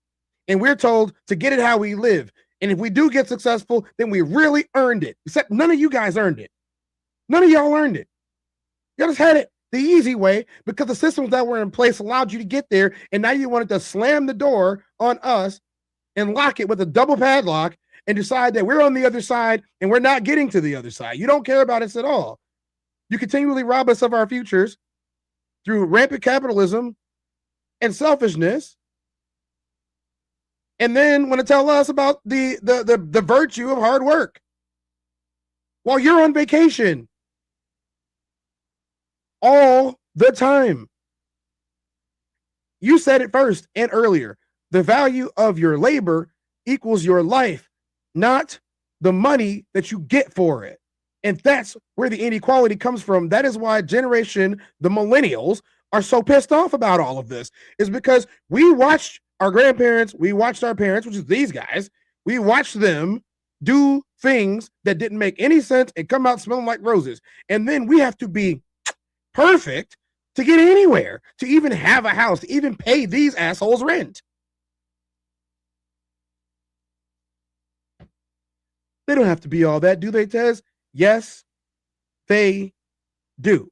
And we're told to get it how we live. And if we do get successful, then we really earned it. Except none of you guys earned it. None of y'all earned it. You just had it the easy way because the systems that were in place allowed you to get there. And now you wanted to slam the door on us and lock it with a double padlock and decide that we're on the other side and we're not getting to the other side. You don't care about us at all. You continually rob us of our futures through rampant capitalism and selfishness. And then want to tell us about the virtue of hard work while you're on vacation all the time. You said it first and earlier. The value of your labor equals your life, not the money that you get for it. And that's where the inequality comes from. That is why the millennials, are so pissed off about all of this, is because we watched our grandparents, we watched our parents, which is these guys, we watched them do things that didn't make any sense and come out smelling like roses. And then we have to be perfect to get anywhere, to even have a house, to even pay these assholes rent. They don't have to be all that, do they, Tez? Yes, they do.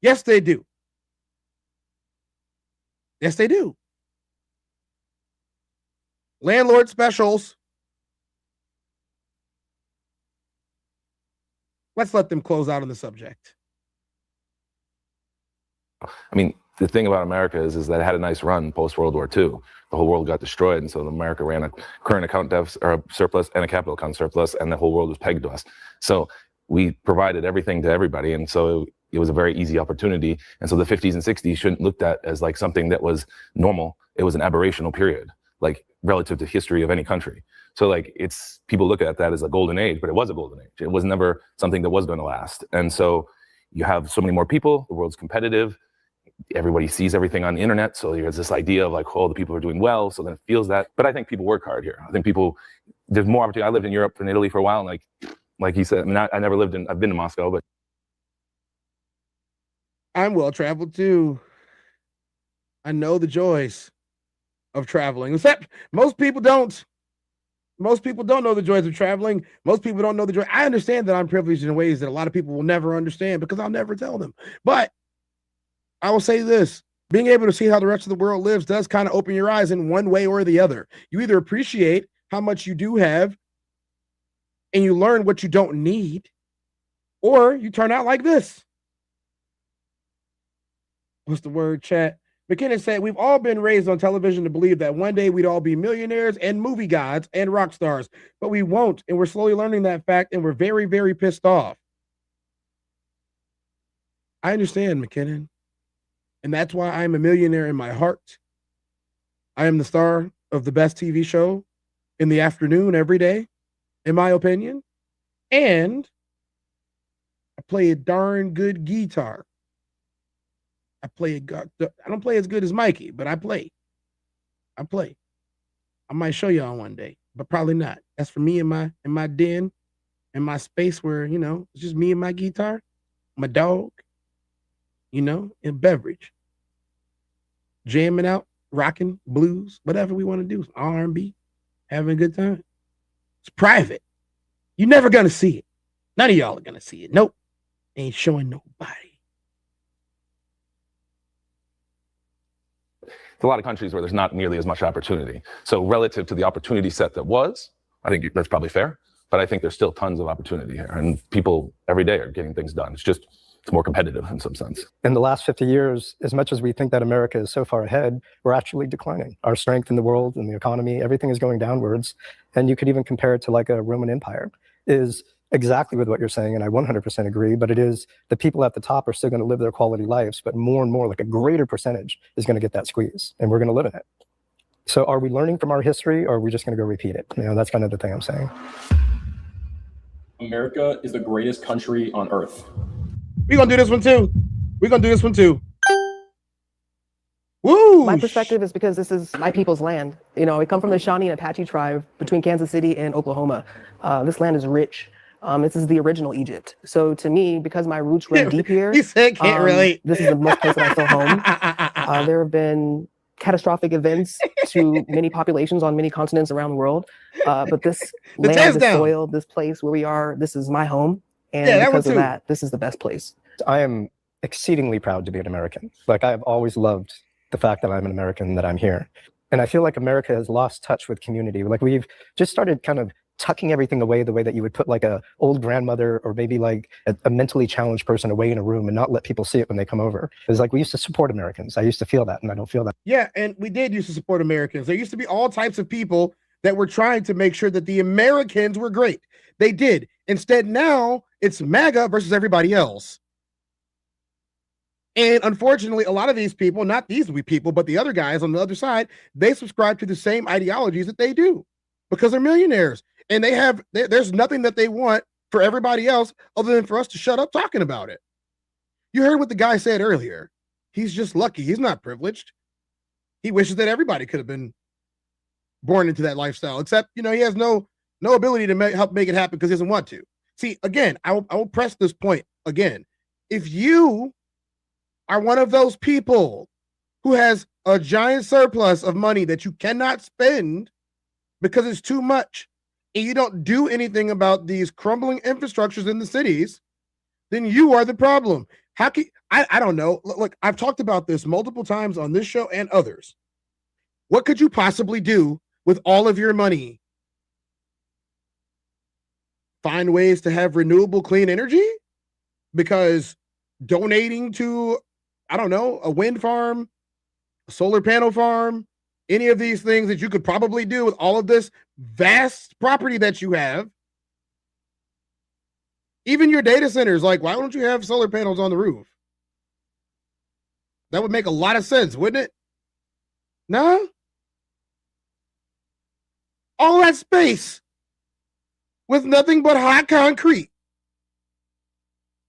Yes, they do. Yes, they do. Landlord specials. Let's let them close out on the subject. I mean, the thing about America is that it had a nice run post World War II. The whole world got destroyed, and so America ran a current account deficit or surplus and a capital account surplus, and the whole world was pegged to us. So we provided everything to everybody, and so it was a very easy opportunity. And so the 50s and 60s shouldn't looked at as like something that was normal. It was an aberrational period, like relative to history of any country. So like people look at that as a golden age, but it was a golden age. It was never something that was going to last. And so you have so many more people. The world's competitive. Everybody sees everything on the internet. So there's this idea of like, oh, the people are doing well. So then it feels that. But I think people work hard here. I think there's more opportunity. I lived in Europe and Italy for a while. And like he said, I mean, I never I've been to Moscow, but. I'm well traveled too. I know the joys of traveling. Except most people don't. Most people don't know the joys of traveling. Most people don't know the joy. I understand that I'm privileged in ways that a lot of people will never understand because I'll never tell them. But I will say this, being able to see how the rest of the world lives does kind of open your eyes in one way or the other. You either appreciate how much you do have and you learn what you don't need, or you turn out like this. What's the word, chat? McKinnon said, we've all been raised on television to believe that one day we'd all be millionaires and movie gods and rock stars, but we won't. And we're slowly learning that fact, and we're very, very pissed off. I understand, McKinnon. And that's why I'm a millionaire in my heart. I am the star of the best TV show in the afternoon every day, in my opinion. And I play a darn good guitar. I don't play as good as Mikey, but I play. I might show y'all one day, but probably not. That's for me in my den, in my space where, it's just me and my guitar, my dog, and beverage. Jamming out, rocking, blues, whatever we want to do. R&B, having a good time. It's private. You're never going to see it. None of y'all are going to see it. Nope. Ain't showing nobody. A lot of countries where there's not nearly as much opportunity. So relative to the opportunity set that was, I think that's probably fair, but I think there's still tons of opportunity here and people every day are getting things done. It's just it's more competitive in some sense. In the last 50 years, as much as we think that America is so far ahead, we're actually declining. Our strength in the world and the economy, everything is going downwards. And you could even compare it to like a Roman Empire. Is exactly with what you're saying, and I 100% agree, but it is the people at the top are still going to live their quality lives, but more and more, like a greater percentage is going to get that squeeze, and we're going to live in it. So are we learning from our history, or are we just going to go repeat it? You know, that's kind of the thing I'm saying. America is the greatest country on earth. We're going to do this one too. We're going to do this one too. Woo! My perspective is because this is my people's land. You know, I come from the Shawnee and Apache tribe between Kansas City and Oklahoma. This land is rich. This is the original Egypt. So to me, because my roots run deep here, He said can't relate. this is the most place that I feel home. There have been catastrophic events to many populations on many continents around the world. But this land, this Tezdown. soil, this place where we are, this is my home. And Yeah, that one because of too. that, this is the best place. I am exceedingly proud to be an American. Like, I have always loved the fact that I'm an American, that I'm here. And I feel like America has lost touch with community. Like, we've just started kind of tucking everything away the way that you would put like a old grandmother or maybe like a mentally challenged person away in a room and not let people see it when they come over. It's like we used to support Americans. I used to feel that, and I don't feel that. Yeah, and we did used to support Americans. There used to be all types of people that were trying to make sure that the Americans were great. They did. Instead, now it's MAGA versus everybody else. And unfortunately, a lot of these people, not these people, but the other guys on the other side, they subscribe to the same ideologies that they do because they're millionaires. And they have, there's nothing that they want for everybody else other than for us to shut up talking about it. You heard what the guy said earlier. He's just lucky. He's not privileged. He wishes that everybody could have been born into that lifestyle, except, you know, he has no ability to help make it happen because he doesn't want to. See, again, I will press this point again. If you are one of those people who has a giant surplus of money that you cannot spend because it's too much, and you don't do anything about these crumbling infrastructures in the cities, then you are the problem. How can I don't know. Look, I've talked about this multiple times on this show and others. What could you possibly do with all of your money? Find ways to have renewable clean energy? Because donating to, I don't know, a wind farm, a solar panel farm, any of these things that you could probably do with all of this vast property that you have. Even your data centers, like, why don't you have solar panels on the roof? That would make a lot of sense, wouldn't it? No? All that space with nothing but hot concrete,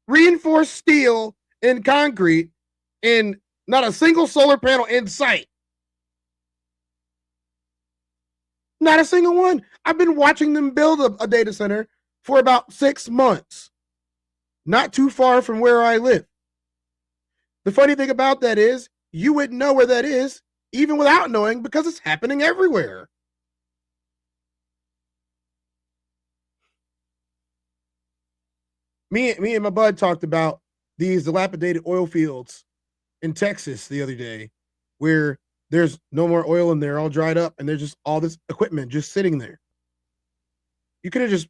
reinforced steel and concrete, and not a single solar panel in sight. Not a single one. I've been watching them build a data center for about 6 months, not too far from where I live. The funny thing about that is you wouldn't know where that is even without knowing, because it's happening everywhere. Me and my bud talked about these dilapidated oil fields in Texas the other day, where there's no more oil in there, all dried up, and there's just all this equipment just sitting there. You could have just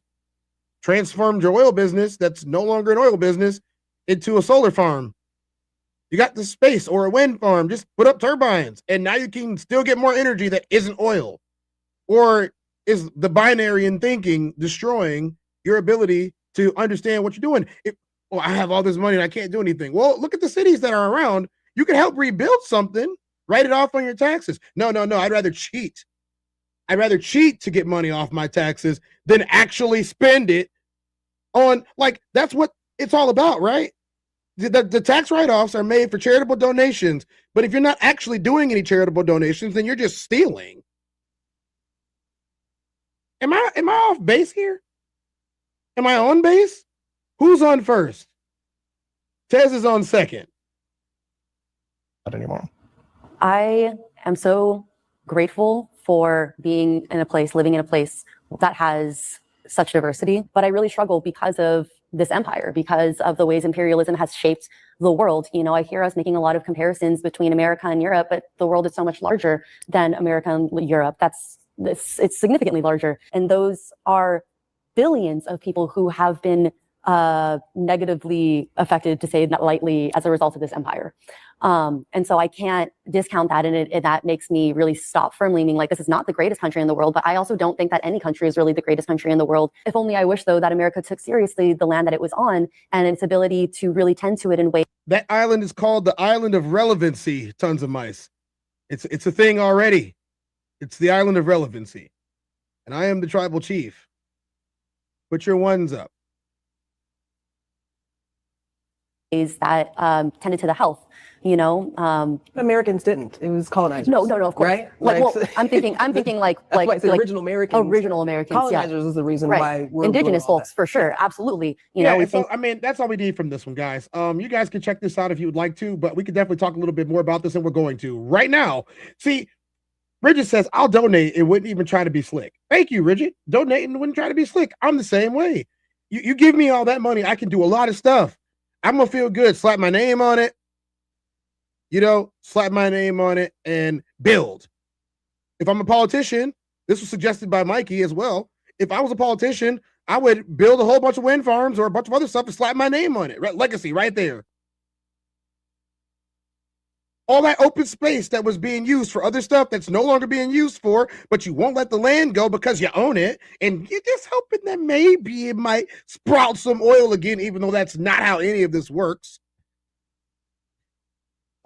transformed your oil business that's no longer an oil business into a solar farm. You got the space, or a wind farm, just put up turbines, and now you can still get more energy that isn't oil. Or is the binary in thinking destroying your ability to understand what you're doing? Well, I have all this money and I can't do anything. Well, look at the cities that are around. You can help rebuild something. Write it off on your taxes. No. I'd rather cheat. I'd rather cheat to get money off my taxes than actually spend it on, like, that's what it's all about, right? The tax write-offs are made for charitable donations, but if you're not actually doing any charitable donations, then you're just stealing. Am I off base here? Am I on base? Who's on first? Tez is on second. Not anymore. I am so grateful for being in a place, living in a place that has such diversity, but I really struggle because of this empire, because of the ways imperialism has shaped the world. You know, I hear us making a lot of comparisons between America and Europe, but the world is so much larger than America and Europe. It's significantly larger. And those are billions of people who have been negatively affected, to say that lightly, as a result of this empire. And so I can't discount that, and that makes me really stop firmly, meaning like, this is not the greatest country in the world, but I also don't think that any country is really the greatest country in the world. If only I wish, though, that America took seriously the land that it was on and its ability to really tend to it in ways. That island is called the Island of Relevancy, Tons of Mice. It's a thing already. It's the Island of Relevancy. And I am the tribal chief. Put your ones up. That tended to the health, Americans didn't. It was colonizers. No, of course. Right? Like, well, I'm thinking like original Americans. Original Americans. Colonizers is the reason why we're indigenous folks, for sure. Absolutely. That's all we need from this one, guys. You guys can check this out if you would like to, but we could definitely talk a little bit more about this, and we're going to right now. See, Bridget says, I'll donate and wouldn't even try to be slick. Thank you, Bridget. Donate and wouldn't try to be slick. I'm the same way. You give me all that money, I can do a lot of stuff. I'm going to feel good. Slap my name on it. Slap my name on it and build. If I'm a politician, this was suggested by Mikey as well. If I was a politician, I would build a whole bunch of wind farms or a bunch of other stuff and slap my name on it. Right? Legacy right there. All that open space that was being used for other stuff that's no longer being used for, but you won't let the land go because you own it, and you're just hoping that maybe it might sprout some oil again, even though that's not how any of this works.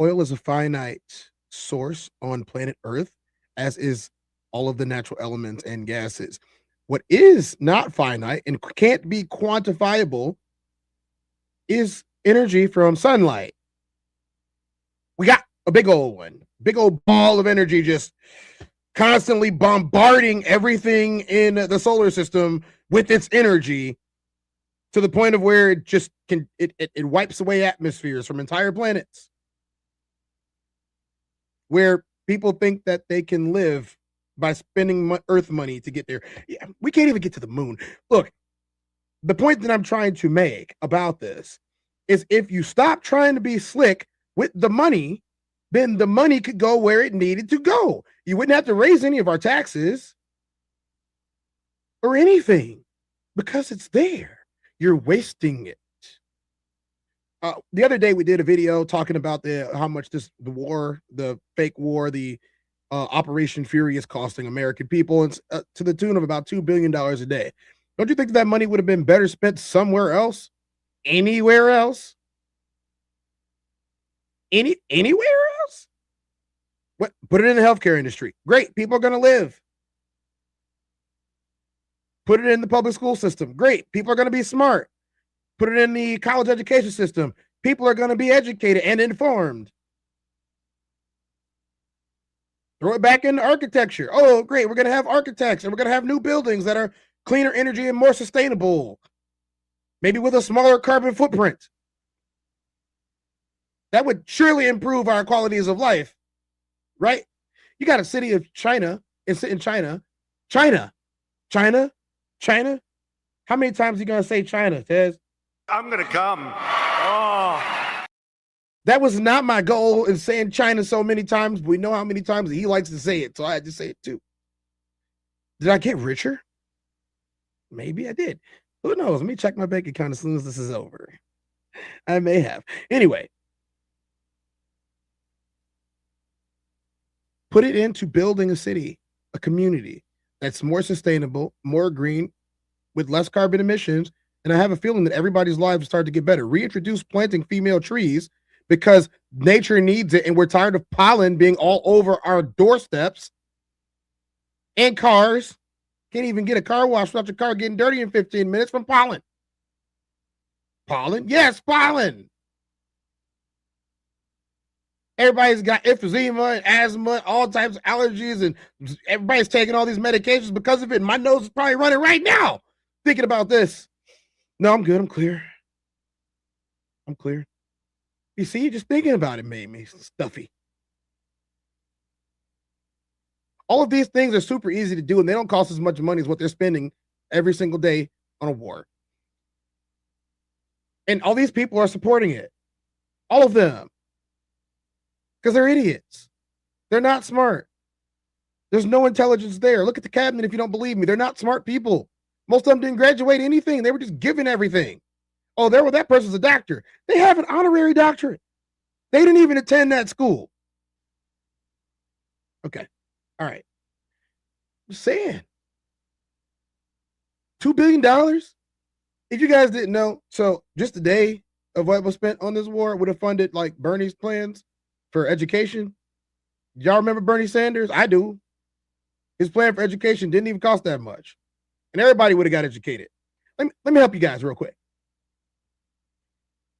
Oil is a finite source on planet Earth, as is all of the natural elements and gases. What is not finite and can't be quantifiable is energy from sunlight. We got a big old ball of energy just constantly bombarding everything in the solar system with its energy to the point of where it just it wipes away atmospheres from entire planets, where people think that they can live by spending Earth money to get there. Yeah, we can't even get to the moon. Look, the point that I'm trying to make about this is if you stop trying to be slick with the money, then the money could go where it needed to go. You wouldn't have to raise any of our taxes or anything because it's there. You're wasting it. The other day we did a video talking about how much the fake war, the Operation Fury is costing American people, and to the tune of about $2 billion a day. Don't you think that money would have been better spent somewhere else? Anywhere else? Anywhere else? What? Put it in the healthcare industry. Great. People are going to live. Put it in the public school system. Great. People are going to be smart. Put it in the college education system. People are going to be educated and informed. Throw it back into architecture. Oh, great. We're going to have architects and we're going to have new buildings that are cleaner energy and more sustainable. Maybe with a smaller carbon footprint. That would surely improve our qualities of life, right? You got a city of China, it's in China. China. How many times are you going to say China, Tez? I'm going to come. Oh. That was not my goal in saying China so many times. We know how many times he likes to say it, so I had to say it too. Did I get richer? Maybe I did. Who knows? Let me check my bank account as soon as this is over. I may have. Anyway. Put it into building a city, a community that's more sustainable, more green, with less carbon emissions. And I have a feeling that everybody's lives start to get better. Reintroduce planting female trees because nature needs it. And we're tired of pollen being all over our doorsteps and cars. Can't even get a car wash without your car getting dirty in 15 minutes from pollen. Pollen? Yes, pollen. Everybody's got emphysema and asthma, all types of allergies, and everybody's taking all these medications because of it. And my nose is probably running right now thinking about this. No, I'm good. I'm clear. You see, just thinking about it made me stuffy. All of these things are super easy to do, and they don't cost as much money as what they're spending every single day on a war. And all these people are supporting it. All of them. Because they're idiots. They're not smart. There's no intelligence there. Look at the cabinet if you don't believe me. They're not smart people. Most of them didn't graduate anything. They were just given everything. Oh, that person's a doctor. They have an honorary doctorate. They didn't even attend that school. Okay. All right. I'm saying. $2 billion? If you guys didn't know, so just a day of what was spent on this war would have funded like Bernie's plans for education. Y'all remember Bernie Sanders? I do. His plan for education didn't even cost that much. And everybody would have got educated. Let me help you guys real quick.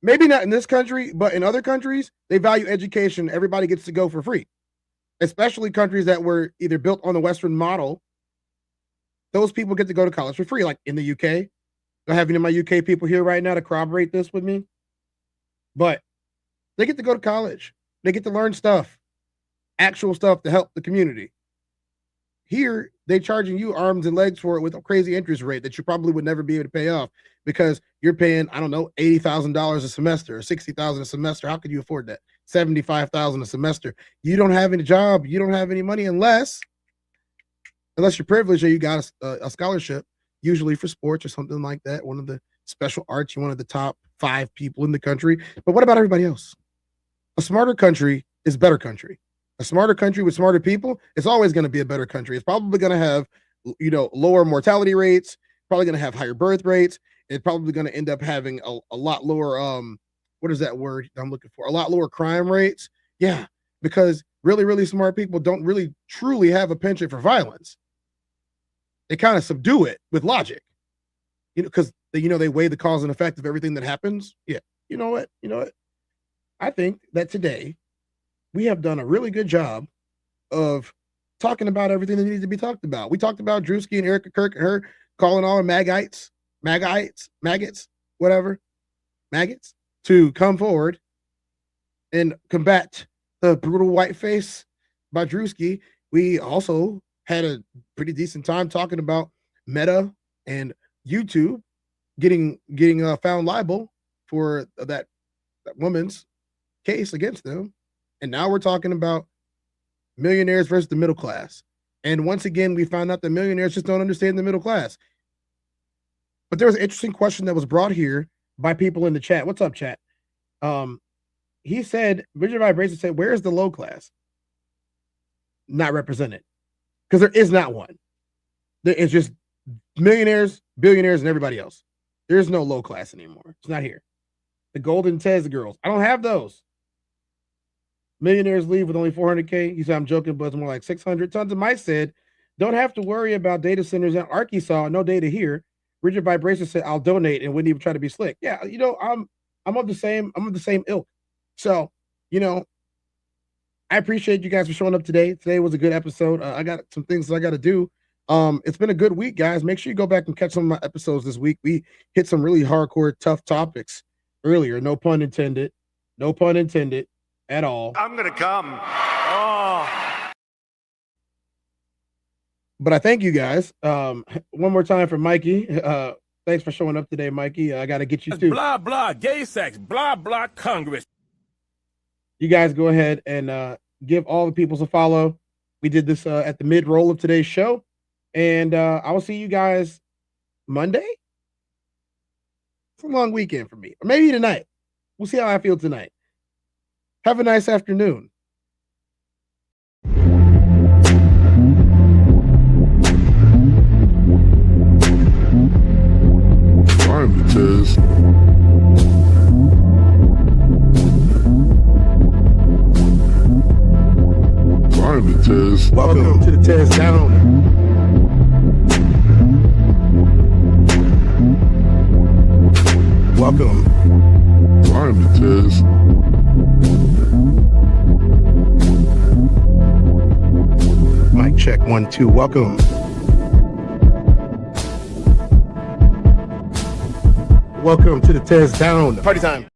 Maybe not in this country, but in other countries, they value education. Everybody gets to go for free, especially countries that were either built on the Western model. Those people get to go to college for free, like in the UK. I have any of my UK people here right now to corroborate this with me. But they get to go to college. They get to learn stuff, actual stuff to help the community. Here, they're charging you arms and legs for it with a crazy interest rate that you probably would never be able to pay off because you're paying, I don't know, $80,000 a semester or $60,000 a semester. How could you afford that? $75,000 a semester. You don't have any job. You don't have any money unless you're privileged or you got a scholarship, usually for sports or something like that. One of the special arts, you're one of the top 5 people in the country. But what about everybody else? A smarter country is a better country. A smarter country with smarter people, it's always going to be a better country. It's probably going to have, lower mortality rates, probably going to have higher birth rates. It's probably going to end up having a lot lower, what is that word I'm looking for? A lot lower crime rates. Yeah, because really, really smart people don't really truly have a penchant for violence. They kind of subdue it with logic, because they weigh the cause and effect of everything that happens. Yeah, you know what? I think that today we have done a really good job of talking about everything that needs to be talked about. We talked about Druski and Erika, Kirk, and her calling all maggots, whatever, maggots, to come forward and combat the brutal whiteface by Druski. We also had a pretty decent time talking about Meta and YouTube getting found liable for that woman's case against them. And now we're talking about millionaires versus the middle class. And once again, we found out that millionaires just don't understand the middle class. But there was an interesting question that was brought here by people in the chat. What's up, chat? He said, Richard Vibration said, where's the low class? Not represented. Because there is not one. There is just millionaires, billionaires, and everybody else. There is no low class anymore. It's not here. The golden Tez girls. I don't have those. Millionaires leave with only 400K. He said, I'm joking, but it's more like 600. Tons of Mike said, don't have to worry about data centers in Arkansas. No data here. Rigid Vibration said, I'll donate and wouldn't even try to be slick. Yeah, I'm of the same ilk. So, I appreciate you guys for showing up today. Today was a good episode. I got some things I got to do. It's been a good week, guys. Make sure you go back and catch some of my episodes this week. We hit some really hardcore, tough topics earlier. No pun intended. No pun intended at all. I'm going to come. Oh. But I thank you guys. One more time for Mikey. Thanks for showing up today, Mikey. I got to get you too. Blah, blah, gay sex, blah, blah, Congress. You guys go ahead and give all the peoples a follow. We did this at the mid-roll of today's show. And I will see you guys Monday. It's a long weekend for me. Or maybe tonight. We'll see how I feel tonight. Have a nice afternoon. Finally, Tez. Finally, Tez. Welcome to the Tezdown. Welcome. Finally, Tez. Mic check 1 2. Welcome. Welcome to the Tezdown. Party time.